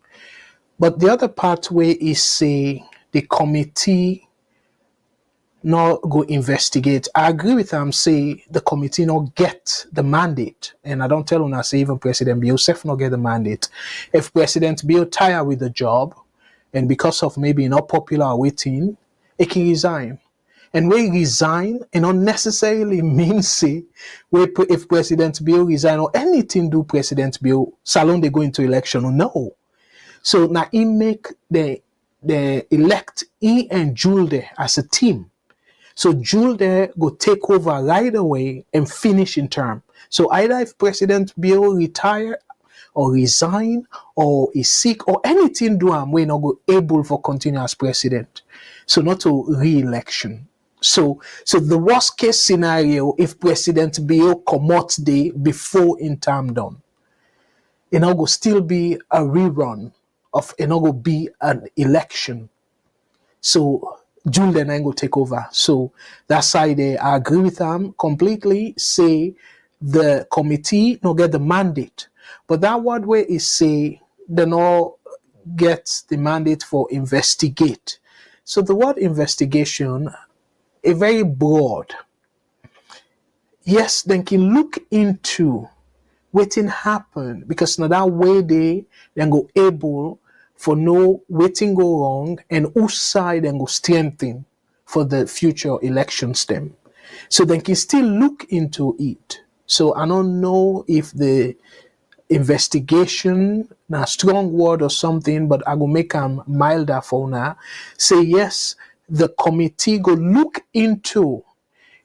But the other part where is say the committee not go investigate. I agree with them, say the committee not get the mandate. And I don't tell them, I say even President Bill self not get the mandate. If President Bill tired with the job, and because of maybe not popular waiting, it can resign. And when resign, it not necessarily means say, if President Bill resign or anything do President Bill, Salone they go into election. No. So now he make the elect he and Jule there as a team. So Jule there go take over right away and finish in term. So either if President Bill retire or resign or is sick or anything do am we not go able for continue as president. So not to re-election. So the worst case scenario if President Bill come out day before in term done, it not go still be a rerun of it not go be an election. So June then I go take over. So that's side I agree with them completely. Say the committee no get the mandate, but that word way is say they no get the mandate for investigate. So the word investigation is very broad. Yes, then can look into waiting happen because now that way they then go able for no waiting go wrong and whose side then go strengthen for the future elections them. So they can still look into it. So I don't know if the investigation, a strong word or something, but I go make them milder for now. Say yes, the committee go look into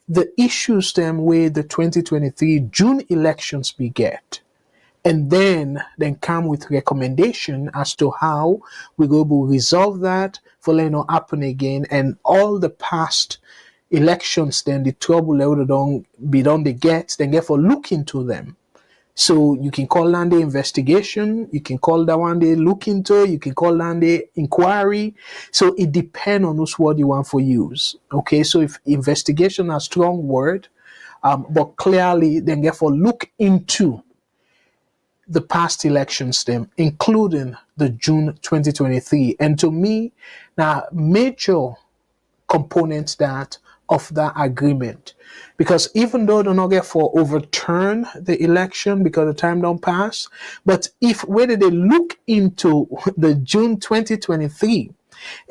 the issues them where the 2023 June elections be get. And then come with recommendation as to how we go to resolve that for let not happen again. And all the past elections, then the trouble they don't be done they get, then therefore look into them. So you can call that the investigation, you can call that one they look into, you can call that the inquiry. So it depends on whose word you want for use. Okay, so if investigation a strong word, but clearly then therefore look into the past elections them, including the June 2023. And to me, now major components that of that agreement. Because even though they not get for overturn the election because the time don't pass, but if whether they look into the June 2023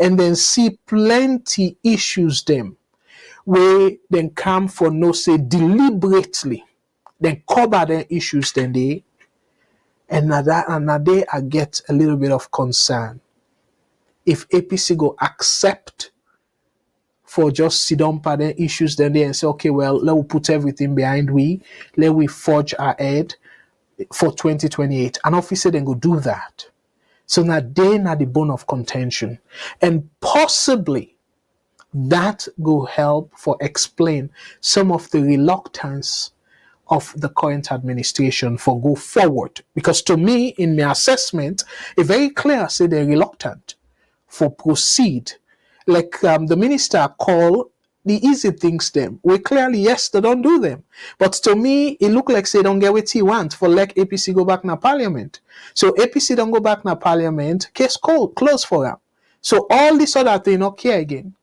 and then see plenty issues them where then come for no say deliberately, then cover the issues then they and now they I get a little bit of concern. If APC go accept for just sit down by the issues then they and say, okay, well, let we put everything behind let we forge ahead for 2028. An officer then go do that. So now they not the bone of contention. And possibly that will help for explain some of the reluctance of the current administration for go forward. Because to me, in my assessment, it's very clear say they're reluctant for proceed like the minister call the easy things them. We clearly, yes, they don't do them. But to me, it look like they don't get what he want for like APC go back na parliament. So APC don't go back na parliament, case close for them. So all this other thing not care again.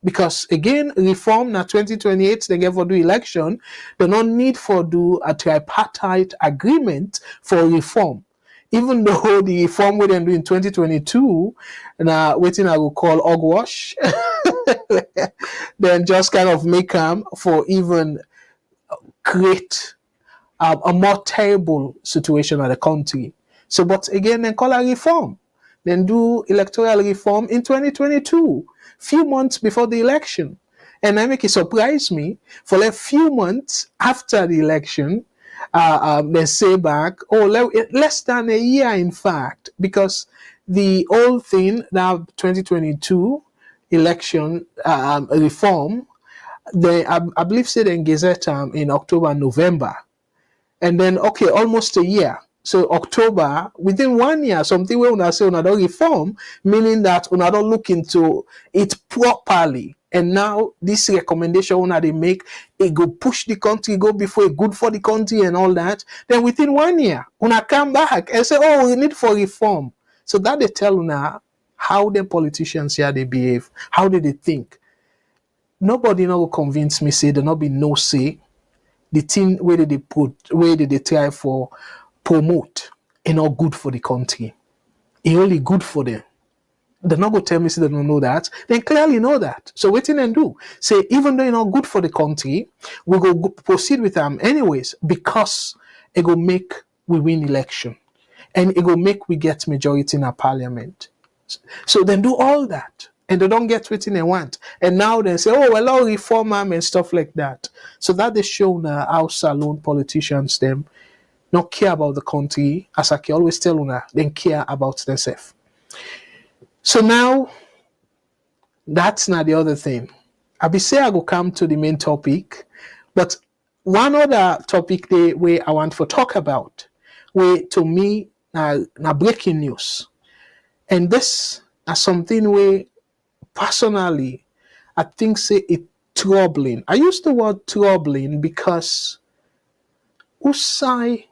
Because again, reform na 2028, they get for do election, they don't need for do a tripartite agreement for reform. Even though the reform we then do in 2022, now waiting I will call hogwash, then just kind of make them for even create a more terrible situation at the country. So, but again, then call a reform, then do electoral reform in 2022, few months before the election. And I make it surprise me for like few months after the election, they say back, less than a year, in fact, because the old thing, now 2022 election reform, I believe say they gazette in October, November. And then, okay, almost a year. So October, within 1 year, something we una say una don't reform, meaning that una don't look into it properly. And now this recommendation una they make, it go push the country, go before it good for the country and all that. Then within 1 year, una come back and say, oh, we need for reform. So that they tell una how the politicians here they behave, how do they think. Nobody now will convince me say there not be no say. The thing where they put, where they try for promote, is not good for the country. It's only good for them. They're not going to tell me say they don't know that. They clearly know that. So what they do? Say, even though it's not good for the country, we go proceed with them anyways because it will make we win election. And it will make we get majority in our parliament. So then do all that. And they don't get what they want. And now they say, oh, well, I'll reform them and stuff like that. So that they show now how Salone politicians them not care about the country, as I can always tell you, they care about themselves. So now, that's not the other thing. I be say I go come to the main topic, but one other topic where I want to talk about, where to me, now breaking news. And this is something where personally, I think say it troubling. I use the word troubling because Usai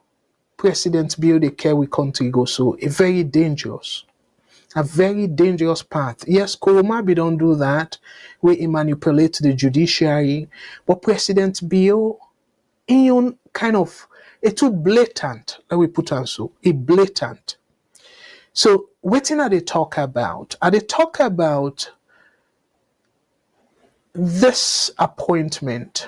President Bill the Kerry country go so a very dangerous path. Yes, Koromabi don't do that, where he manipulate the judiciary, but President Bill, in kind of it's too blatant. Let we put on so a blatant. So what are they talk about? Are they talk about this appointment?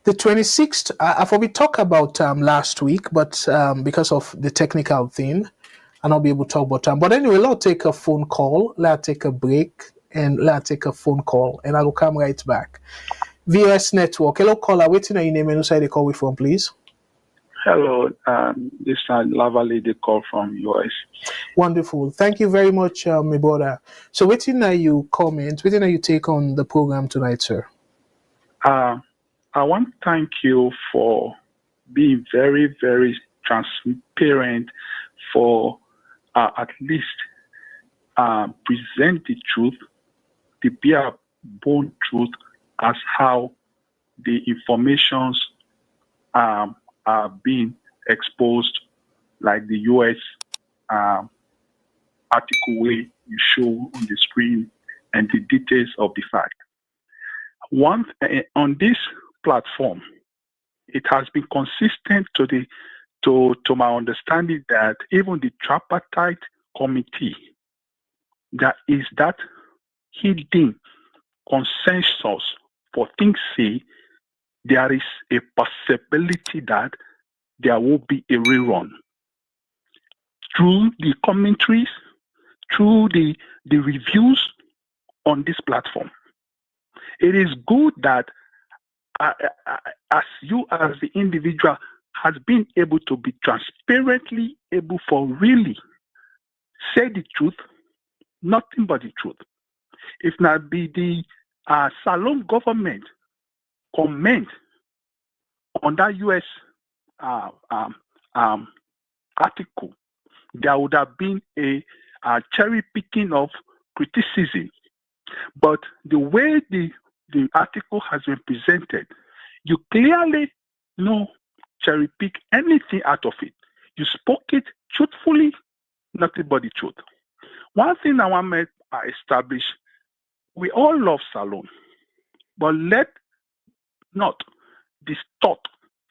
The 26th, I've already talked about last week, but because of the technical thing, I'll not be able to talk about time. But anyway, let's take a phone call, let's take a break, and let's take a phone call, and I will come right back. VOS Network, hello caller, waiting on your name and who side they call we from, please? Hello, this is Lavali, the call from US. Wonderful. Thank you very much, my brother. So waiting on you comment, waiting on you take on the program tonight, sir. I want to thank you for being very, very transparent for at least present the truth, the bare bone truth as how the informations are being exposed, like the US article where you show on the screen and the details of the fact. On this platform, it has been consistent to my understanding that even the tripartite committee, that is that hidden consensus for things say there is a possibility that there will be a rerun. Through the commentaries, through the reviews on this platform, it is good that as you as the individual has been able to be transparently able for really say the truth, nothing but the truth. If not be the Salone government comment on that US article, there would have been a cherry picking of criticism. But the way the article has been presented, you clearly cherry pick anything out of it. You spoke it truthfully, nothing but the truth. One thing I want to establish, we all love Salone, but let not distort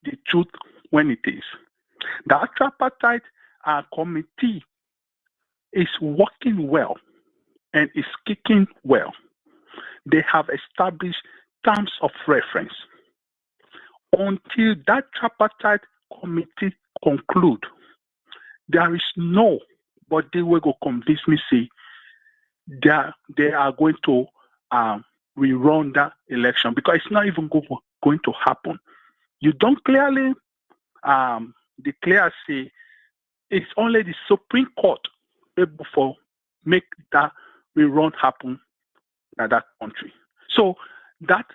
the truth when it is. The tripartite committee is working well and is kicking well. They have established terms of reference. Until that tripartite committee conclude, there is nobody will go convince me say they are going to rerun that election, because it's not even going to happen. You don't clearly declare, say, it's only the Supreme Court able for make that rerun happen in that country. So that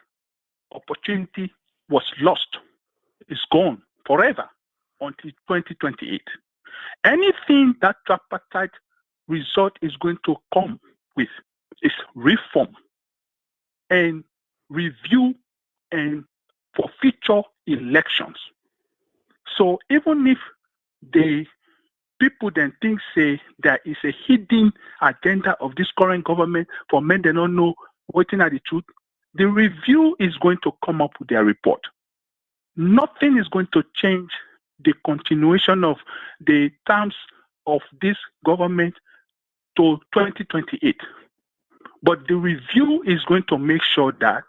opportunity was lost. It's gone forever until 2028. Anything that tripartite result is going to come with is reform and review and for future elections. So even if the people then think, say, there is a hidden agenda of this current government for men they don't know waiting at the truth, the review is going to come up with their report. Nothing is going to change the continuation of the terms of this government to 2028. But the review is going to make sure that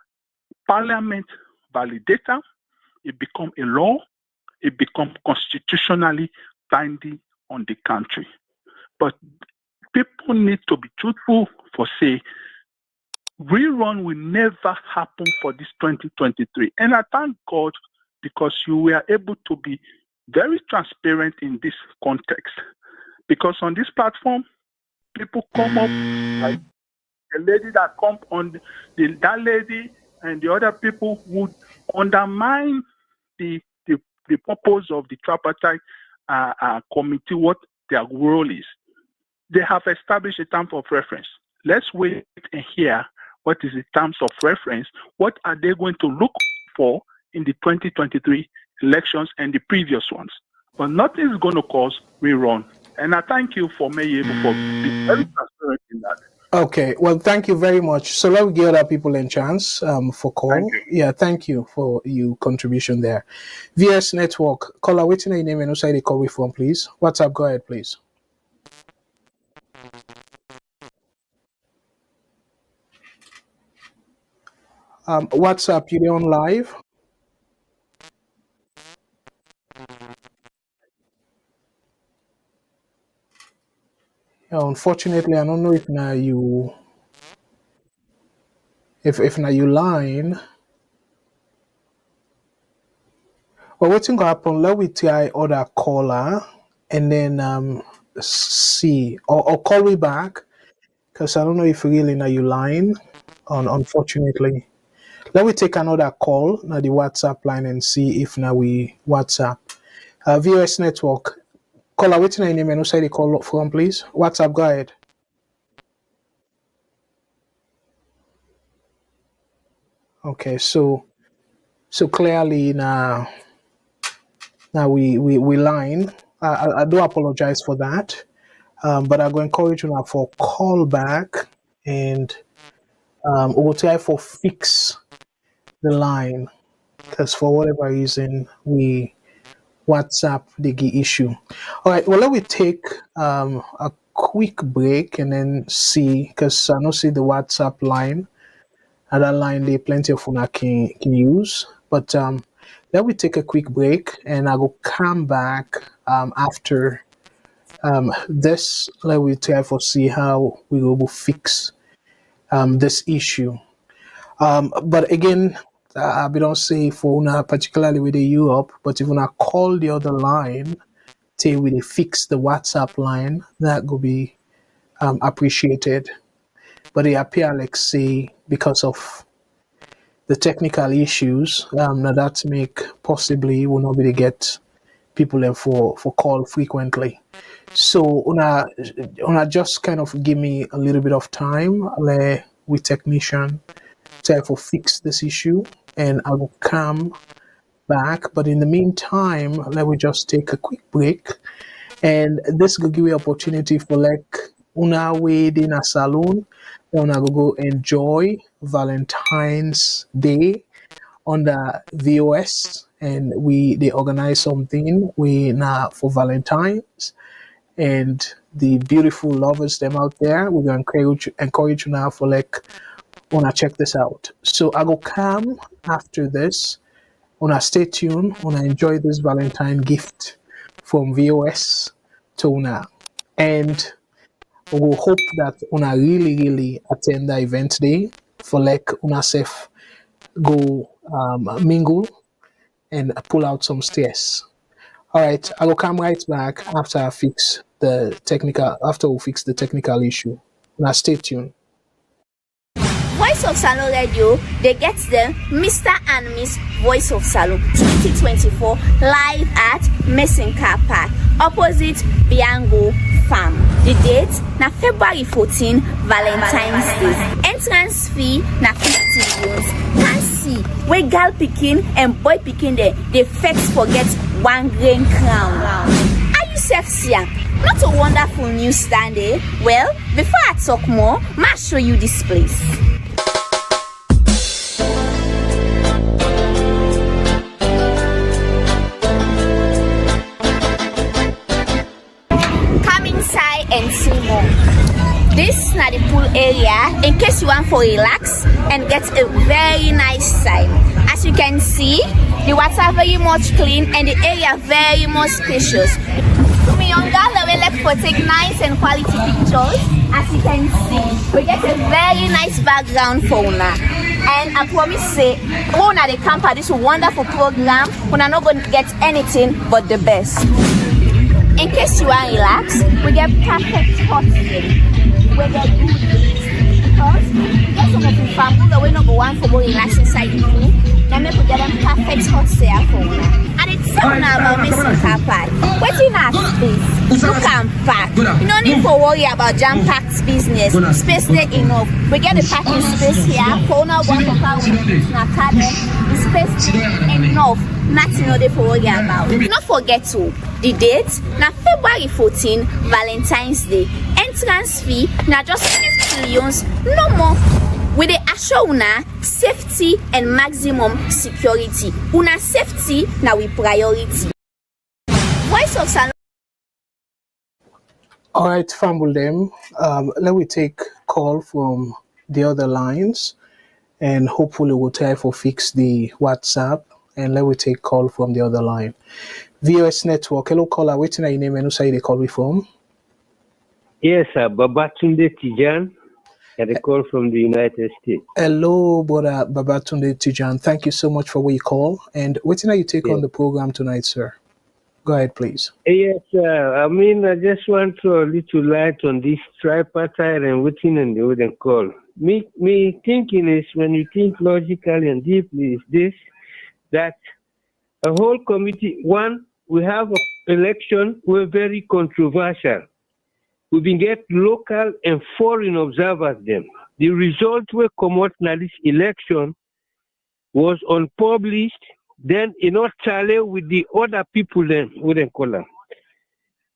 Parliament validates it become a law, it becomes constitutionally binding on the country. But people need to be truthful for say, rerun will never happen for this 2023. And I thank God because you were able to be very transparent in this context. Because on this platform, people come up, like the lady that come on, that lady and the other people would undermine the purpose of the tripartite committee, what their role is. They have established a term of reference. Let's wait and hear what is the terms of reference. What are they going to look for in the 2023 elections and the previous ones? But nothing is going to cause rerun. And I thank you for being able to be very transparent in that. Okay, well, thank you very much. So let me give other people a chance for call. Thank you. Yeah, thank you for your contribution there. VS Network, caller, waiting your name and also the call we from, please. WhatsApp, go ahead, please. WhatsApp, you're on live. Unfortunately, I don't know if now you, if now you line. Well, what's going to happen? Let me try other caller and then see or call me back because I don't know if really now you line. Unfortunately, let me take another call now the WhatsApp line and see if now we WhatsApp. VOS Network caller, what's your name and also the call from, please? WhatsApp, go ahead. Okay, so clearly now we line. I do apologize for that, but I'm going to encourage you now for call back and we'll try for fix the line because for whatever reason we WhatsApp the key issue. All right, well let me take a quick break and then see because I don't see the WhatsApp line. And that line there plenty of una can use, but let me take a quick break and I will come back after this. Let me try for see how we will fix this issue. But again, I don't say for una particularly with the Europe, but if una call the other line, say we fix the WhatsApp line, that will be appreciated. But it appear like say because of the technical issues now that make possibly will not be to get people them for call frequently. So una just kind of give me a little bit of time with technician to for fix this issue, and I will come back. But in the meantime, let me just take a quick break, and this will give you opportunity for like una wade in a saloon, then una go enjoy Valentine's Day on the VOS, and they organize something we now for Valentine's, and the beautiful lovers them out there. We're gonna encourage you now for like wanna check this out. So I go come after this. Wanna stay tuned. Wanna enjoy this Valentine gift from VOS to una, and we will hope that una really attend the event day for like una safe go mingle and pull out some stairs. All right, I will come right back after we fix the technical issue. Now stay tuned. Voice of Salone Radio, they get the Mr. and Miss Voice of Salone 2024 live at Messing Car Park, opposite Biango Farm. The date na February 14, Valentine's Day. Entrance fee na 50 euros. Can see where girl picking and boy picking there, they first forget one grain crown. Are you self-seeing? Not a wonderful news stand, eh? Well, before I talk more, I'll show you this place. And see more. This is not the pool area in case you want to relax and get a very nice time. As you can see, the water very much clean and the area very much spacious. To me, young girl, we like for take nice and quality pictures. As you can see, we get a very nice background for una. And I promise say, una the camp at this wonderful program, una not going to get anything but the best. In case you are relaxed, we get perfect hot here. We get good because there's some of the family that we not go one for going relax inside the pool. Then we get them perfect hot there for you. And it's so now about missing car park. What's in our space? You can park. You don't need to worry about jam-packed business. Space there enough. We get the parking space here. For now, one for car with na car there. The space enough. Nothing no dey for worry about. Not forget to the date na February 14, Valentine's Day. Entrance fee na just 50 euros, no more. We dey assure una safety and maximum security. Una safety na we priority. Voice of Salone. All right, fumble them. Let me take call from the other lines, and hopefully we'll try to fix the WhatsApp. And let me take call from the other line. VOS Network. Hello, caller. Waiting your name and who say they call me from? Yes, sir. Babatunde Tijan. Had a call from the United States. Hello, brother Babatunde Tijan. Thank you so much for what you call. And waiting you take on the program tonight, sir. Go ahead, please. Yes, sir. I mean, I just want to a little light on this tripartite and waiting and the other call. Me thinking is when you think logically and deeply is this, that a whole committee, one, we have an election, we're very controversial. We been get local and foreign observers them. The result we come out in this election was unpublished, then not tally with the other people then wouldn't call them.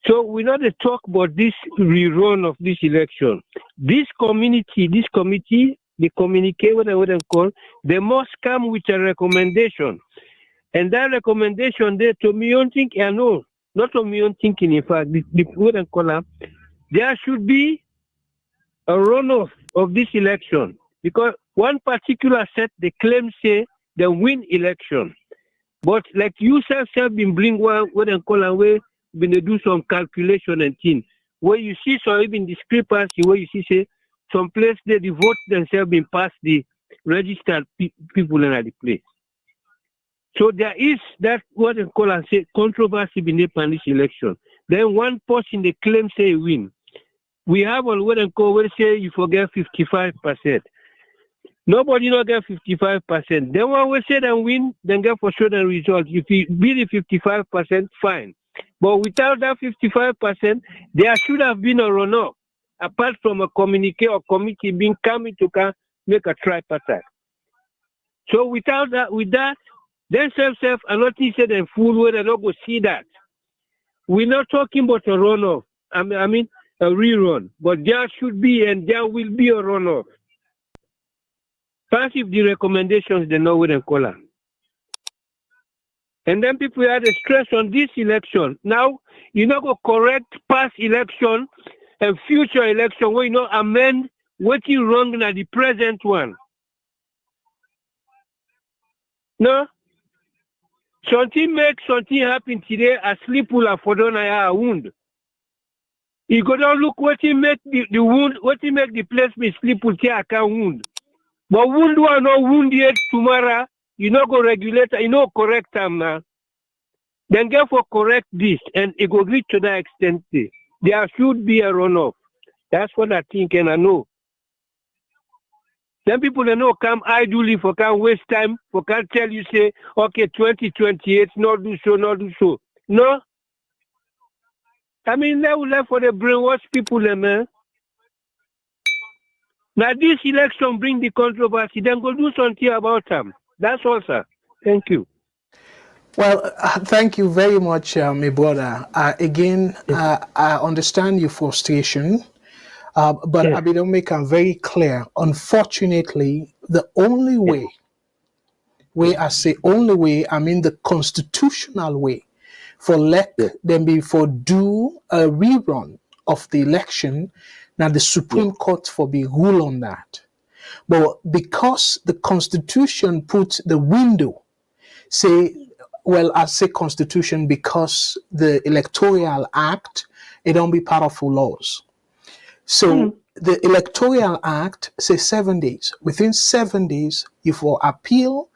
So we not to talk about this rerun of this election. This committee, they communicate what I wouldn't call, they must come with a recommendation. And that recommendation there to me own think I know, not to me own thinking in fact, the wouldn't call them, there should be a runoff of this election. Because one particular set they claim say they win election. But like you have been bring one what they call away, been to do some calculation and things. Where you see some even discrepancy, where you see say some place they the vote themselves been past the registered people in the place. So there is that what they call and say controversy in this election. Then one person they claim say win. We have on what they call where say you forget 55%. Nobody not get 55%. Then when we say then win, then get for sure the result. If you beat the 55%, fine. But without that 55%, there should have been a runoff, apart from a communique or committee being coming to make a tripartite. So without that, with that, then self and nothing said and full way they not go see that. We're not talking about a runoff. I mean a rerun, but there should be and there will be a runoff. First, if the recommendations they know with and color. And then people had a stress on this election. Now, you know, go correct past election and future election where you know amend what you wrong in the present one. No? Something make something happen today, a sleep will afford on a wound. You go down look what he make the wound, what he make the place me sleep will take a wound. But wound one no wound yet tomorrow, you know go regulate, you know correct them now. Then therefore correct this and it go reach to that extent. There should be a runoff. That's what I think and I know. Then people they know come idly for can waste time, for can tell you say, okay, 2028, not do so, not do so. No. I mean they will left for the brainwash people man. Now this election bring the controversy, then go do something about them. That's all, sir. Thank you. Well, thank you very much, my brother. Again, I understand your frustration, but I will make it very clear. Unfortunately, the only way, I say only way, I mean the constitutional way, for let them be for do a rerun of the election. Now the Supreme Court for be rule on that. But because the Constitution puts the window, I say Constitution because the Electoral Act, it don't be part of laws. So the Electoral Act says 7 days. Within 7 days, if you appeal,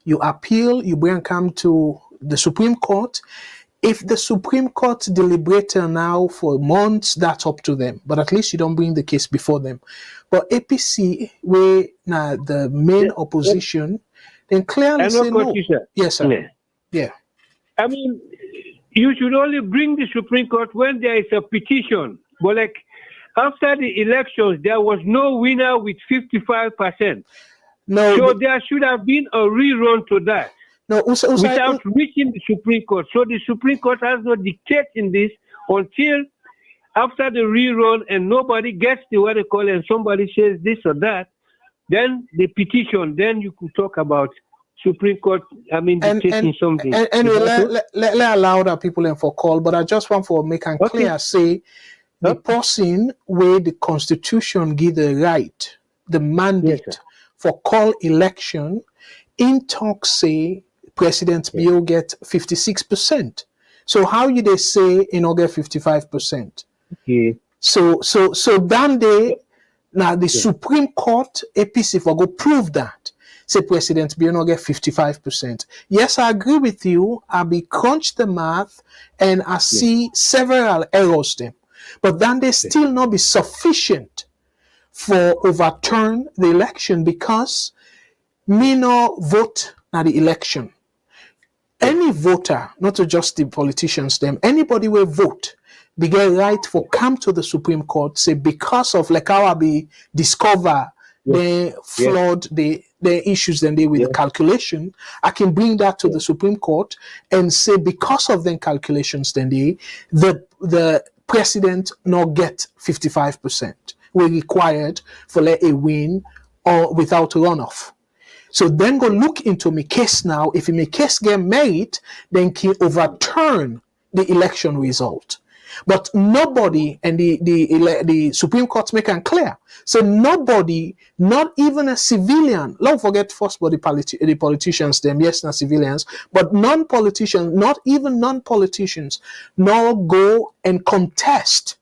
you bring come to the Supreme Court. If the Supreme Court deliberates now for months, that's up to them. But at least you don't bring the case before them. But APC, where now the main opposition, then clearly say no. Yes, sir. Yeah. I mean, you should only bring the Supreme Court when there is a petition. But like after the elections, there was no winner with 55%. No. So there should have been a rerun to that. No, without reaching the Supreme Court. So the Supreme Court has no dictate in this until after the rerun and nobody gets the what they call and somebody says this or that, then the petition, then you could talk about Supreme Court, I mean, dictating something. And let allow the people in for call, but I just want for make it clear, say, the person where the Constitution give the right, the mandate for call election, in talk say, President Bill get 56%. So how you they say in get 55%? Okay. So that day now the Supreme Court APC for go prove that. Say President Bill not get 55%. Yes, I agree with you. I be crunch the math and I see several errors them. But then they still not be sufficient for overturn the election because me no vote at the election. Any voter, not just the politicians, them, anybody will vote, they get right for come to the Supreme Court, say because of like how I be discover the flawed the issues then they with the calculation, I can bring that to the Supreme Court and say because of them calculations then the president not get 55%. We required for let a win or without runoff. So then go look into my case now. If my case get made, then can overturn the election result. But nobody, and the Supreme Court make it clear. So nobody, not even a civilian, don't forget first about the politicians, them, yes, not civilians, but non-politicians, not even non-politicians, nor go and contest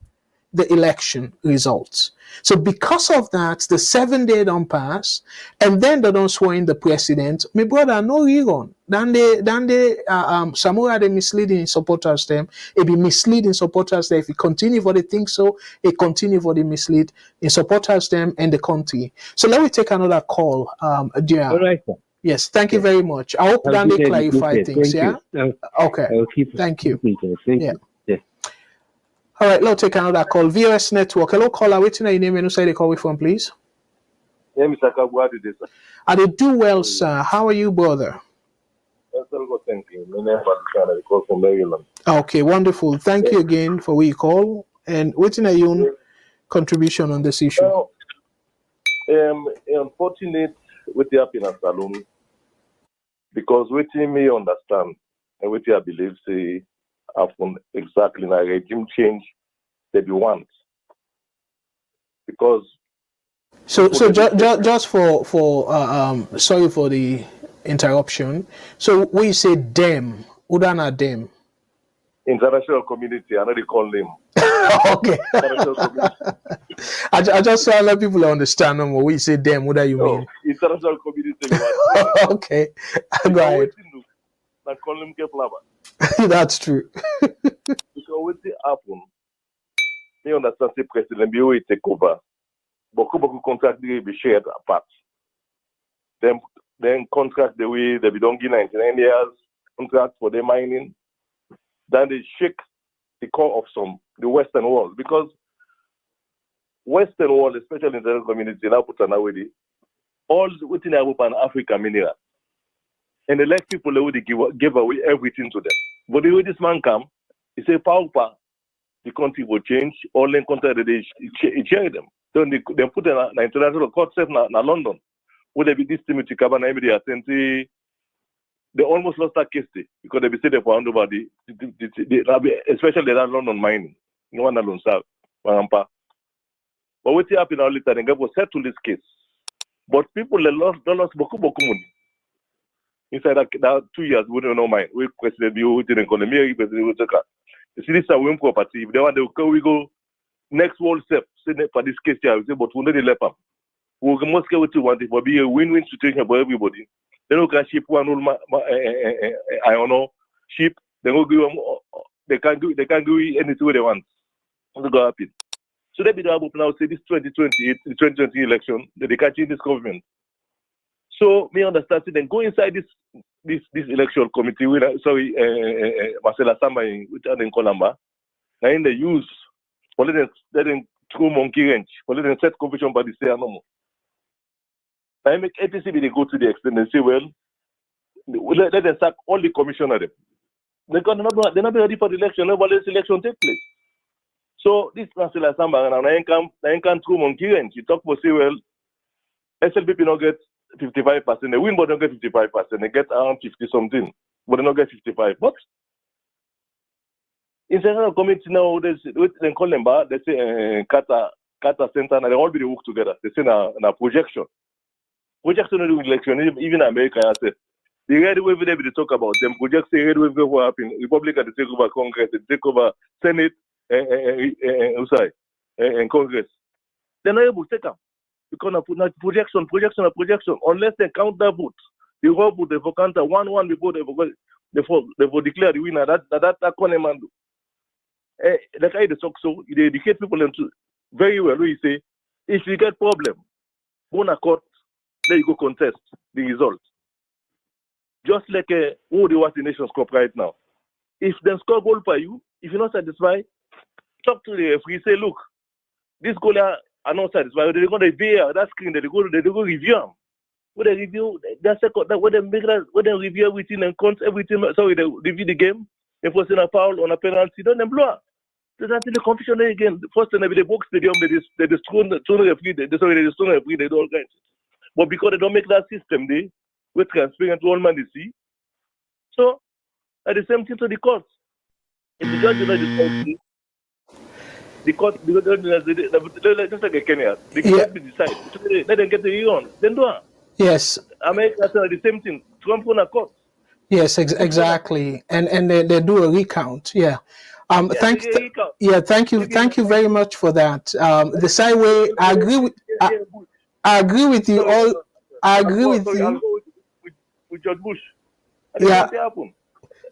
the election results. So because of that, the 7 day don't pass, and then they don't swear in the president. My brother, no rerun. Then they Samura they misleading supporters them. It be misleading supporters them. If it continue for the think so, it continue for the mislead in supporters them and the country. So let me take another call. Dear. All right, sir. Yes, thank you very much. I hope that they clarify things. Thank Yeah. you. Okay. I'll keep Thank you. Thank Yeah. you. Yes. All right, let's take another call. VOS Network. Hello, caller. Waiting your name and who say they call me from, please. Yeah, Mr. Kabwa, did this. I did do well, sir. How are you, brother? Thank you. My name is call from Maryland. Okay, wonderful. Thank you again for what you call. And waiting your own contribution on this issue. Well, unfortunate with the happiness Salone, because waiting me understand and waiting I believe say happen exactly like regime change that you want. Because so just for sorry for the interruption. So we say them, Udana them. international community, I know they call them. Okay. I just want to let people understand no more. We say them, what do you mean? International community. Okay. Go ahead. I call them Keplaba. That's true. Because what happen, they understand the president be take over. Beaucoup contract they be shared apart. Then contract the way they be don't give 99 years contract for the mining. Then they shake the core of the Western world, because Western world, especially in the community, now put an away all within Europe and Africa mineral. And they like people who they give away everything to them. But the way this man come, he say power, the country will change, all the country they share them. Then they put an international court set na London. Would they be this team to cover they attend they almost lost that case because they be said for hand over especially that London mining. No one alone serve. But what happened now later, they go settle this case. But people they lost beaucoup money. Inside that 2 years, we don't know mine. We president you didn't call me, president you see this is a win property. If they want to we go next world step for this case here, but we know the left arm. We must get what you want. It will be a win-win situation for everybody. They don't can ship one old I don't know ship. They go give them. They can't do anything they want. What's going to happen? So they be able to now say this 2020 election that they can change this government. So me understand. Then go inside this election committee. Marcela Samba which are in Colamba. Now they use for letting through monkey wrench for letting set confusion by the Sierra Leone. I make APC they go to the extent and say, well, let them sack all the commissioners. They're not ready for the election. Never let the election take place. So this Marcela Samba and I can through monkey wrench. You talk for say, well, SLPP not get 55%. They win, but don't get 55%. They get around 50 something, but they don't get 55. But in the committee now, they call them back. They say Kata Center, and they all be work together. They say na projection. Projection of the election, even America, I said. The red wave they talk about them. Project say red wave will happen. Republican they take over Congress, they take over Senate, and Congress. They're not able to take them. Because of projection, unless they count the vote. The whole vote, they will count 1-1 before they will declare the winner. That man do. Like I talk so, they educate people into very well. We say, if you get problem, go to court, then you go contest the result. Just like who they watch the Nations Cup right now. If they score goal for you, if you're not satisfied, talk to the referee. Say, look, this goal are not satisfied. They're going to review that screen. They go review them. When they review that second, when they review everything and count everything. Sorry, they review the game. If it's a foul on a penalty, don't them blow. There's actually confusion again. First, they the box stadium, they destroy the referee. They destroy the referee. They do all kinds. But because they don't make that system, they with transparent to all man they see. So, at the same thing to the courts. If the judge is the court, just like a Kenya, the court will decide. Let them get the rerun. Then do it. Yes. America said the same thing. Trump on a court. Yes, exactly. And they do a recount. Yeah. Thank you very much for that. The side way, I agree with you all. I agree with you. I'll go with George Bush.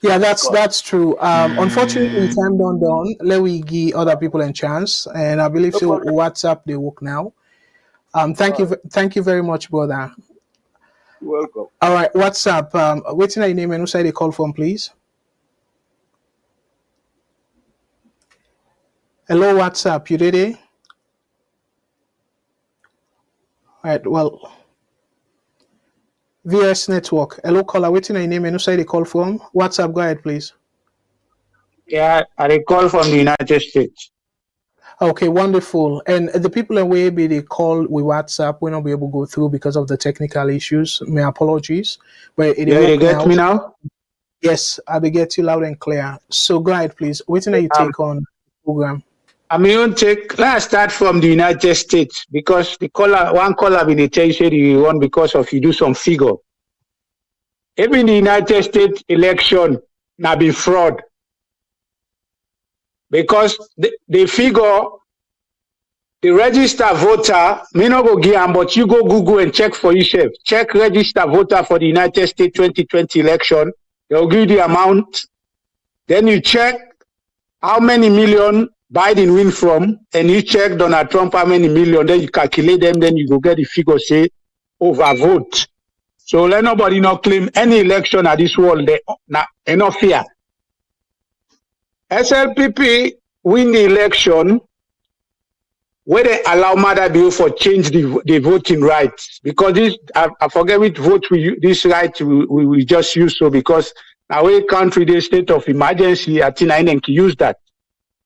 Yeah, that's true. Unfortunately, time done. Let we give other people a chance, and I believe so. WhatsApp they work now. Thank you very much, brother. You're welcome. All right, WhatsApp. What's your name and who side they call from, please? Hello, WhatsApp. You ready? All right. Well, VS Network. Hello, caller. What's your name and who side they call from? WhatsApp. Go ahead, please. Yeah, I call from the United States. Okay, wonderful. And the people in Weibi, they call with WhatsApp, we'll not be able to go through because of the technical issues. My apologies. But it you get me now? Yes, I will get you loud and clear. So go ahead, please. What's your take on the program? Let's start from the United States because one caller will tell you you won because of you do some figure. Even the United States election now be fraud. Because the figure, the register voter, may not go give them, but you go Google and check for yourself. Check register voter for the United States 2020 election. They'll give you the amount. Then you check how many million Biden win from, and you check Donald Trump how many million. Then you calculate them. Then you go get the figure say overvote. So let nobody not claim any election at this world. Enough fear. SLPP win the election where they allow Mother Bill for change the voting rights because this I forget which vote this right we just use so because our country the state of emergency I think I can use that.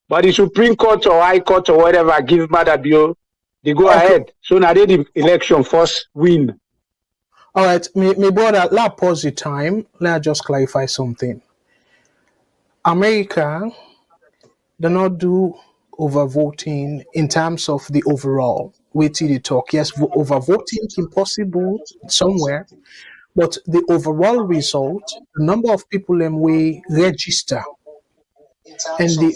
But the Supreme Court or High Court or whatever give Mother Bill they go ahead. So now they the election first win. All right, me brother, let's pause the time. Let's just clarify something. America do not do overvoting in terms of the overall. Wait till they talk. Yes, overvoting is impossible somewhere, but the overall result, the number of people we register, and the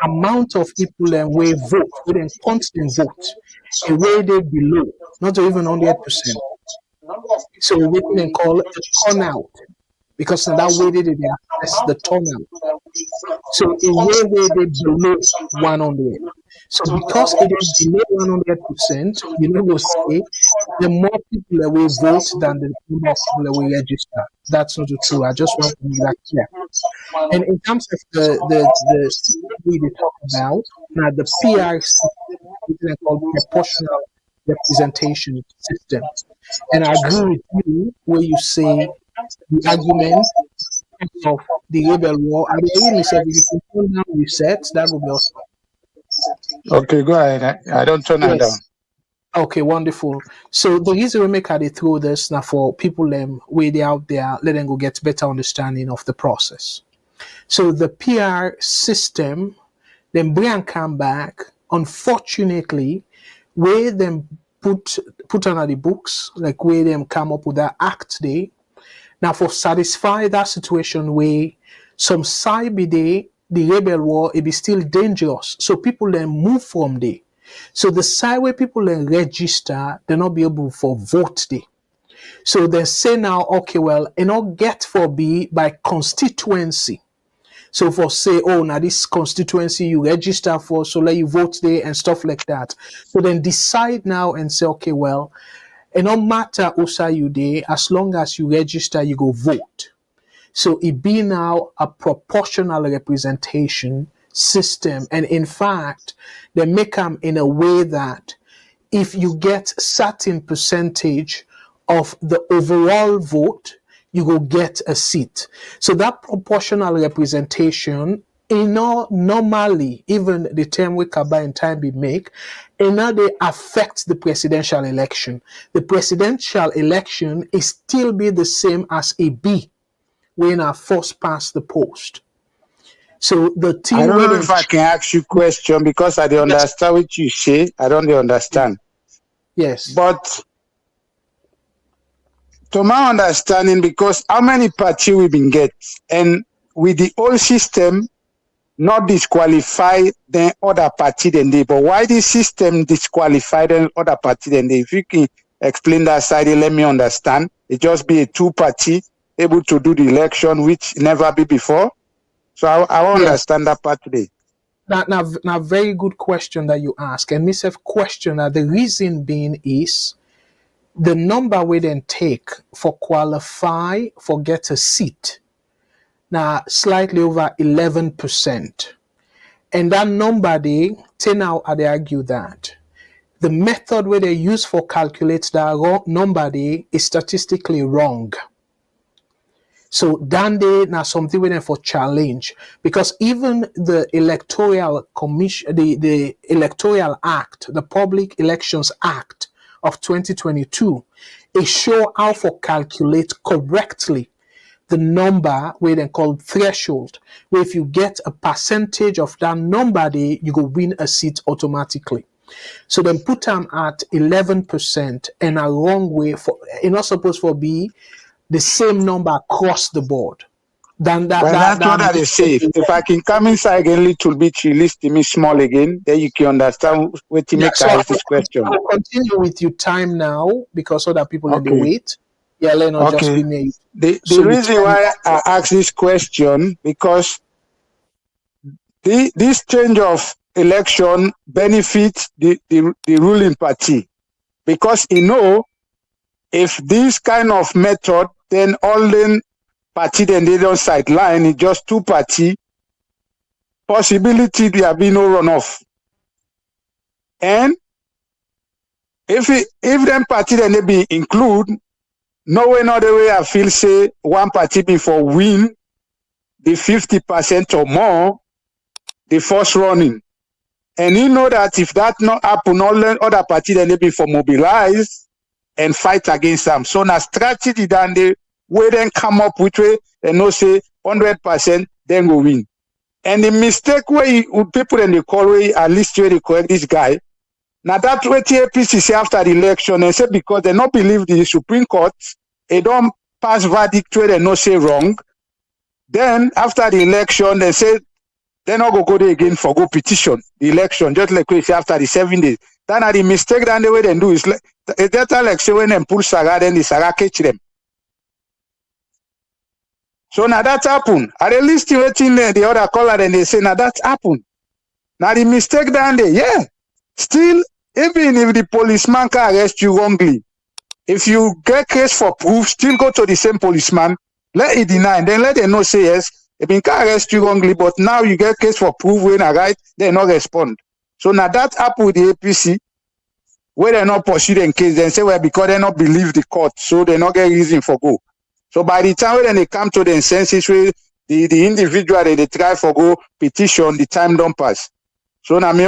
amount of people we vote, we then constant vote, a way they below, not even 100%. So we can call it the turnout. Because in that way they assess the turnout. So in way they below 100. So because it is below 100%, you know we'll say the more people that will vote than the number of people that will register. That's not true. I just want to make that clear. And in terms of the way they talk about now the PR system, is called proportional representation system. And I agree with you where you say the argument of the rebel war. I mean, if you can turn down reset, that would be awesome. Okay, go ahead. I don't turn that down. Okay, wonderful. So the reason we make it through this now for people way they out there, let them go get better understanding of the process. So the PR system, then bring come back. Unfortunately, where them put on the books, like where them come up with that act day. Now, for satisfy that situation where some side be the rebel war, it be still dangerous. So people then move from there. So the side where people then register, they not be able for vote day. So they say now, okay, well, and not get for be by constituency. So for say, oh, now this constituency you register for, so let you vote there and stuff like that. So then decide now and say, okay, well, it no matter Osa you there, as long as you register, you go vote. So it be now a proportional representation system. And in fact, they make them in a way that if you get certain percentage of the overall vote, you go get a seat. So that proportional representation, normally, even the term we Kaba and time be make, now they affect the presidential election. The presidential election is still be the same as a B when I first pass the post. So the team. I don't know if I can ask you a question because I don't understand what you say. I don't understand. Yes. But to my understanding, because how many parties we been get, and with the old system, not disqualify the other party than they. But why the system disqualify the other party than they? If you can explain that side, let me understand. It just be a two-party able to do the election, which never be before. So I won't understand that part today. Now, very good question that you ask. And myself question that the reason being is the number we then take for qualify for get a seat. Now, slightly over 11%. And that number they now they argue that the method where they use for calculate that number they is statistically wrong. So then they now something with them for challenge, because even the Electoral Commission, the Electoral Act, the Public Elections Act of 2022, it show how for calculate correctly the number where they call threshold, where if you get a percentage of that number, you go win a seat automatically. So then put them at 11% and a wrong way for it's not supposed to be the same number across the board. That's what they say. If I can come inside again a little bit, you list me small again, then you can understand what to make this question. I'll continue with you time now because other people in the wait. Yeah, just give me the reason why I ask this question, because this change of election benefits the ruling party, because if this kind of method, then all the party then they don't sideline, it's just two party possibility there be no runoff. And if them party then they be include, no way no the way I feel say one party before win the 50% or more the first running. And you know that if that not happen, all the other party then they be for mobilize and fight against them. So now strategy then they way then come up with way and no say 100% then go win. And the mistake where people in the call way at least where they correct this guy. Now that way TAPC say after the election and say because they not believe the Supreme Court, they don't pass verdict where they no say wrong. Then after the election they say they not go there again for go petition the election, just like we say after the 7 days. Then the mistake that the way they do is like that like say when they pull Saga, then the Saga catch them. So now that happen. At the least waiting the other caller and they say now that happen. Now the mistake that they still even if the policeman can arrest you wrongly, if you get case for proof, still go to the same policeman, let it deny, then let them know say yes. If they can arrest you wrongly, but now you get case for proof when I right, they not respond. So now that happen with the APC, where they not pursue the case, then say well because they not believe the court, so they not get reason for go. So by the time when they come to the senses where the individual they try for go petition, the time don't pass. So now me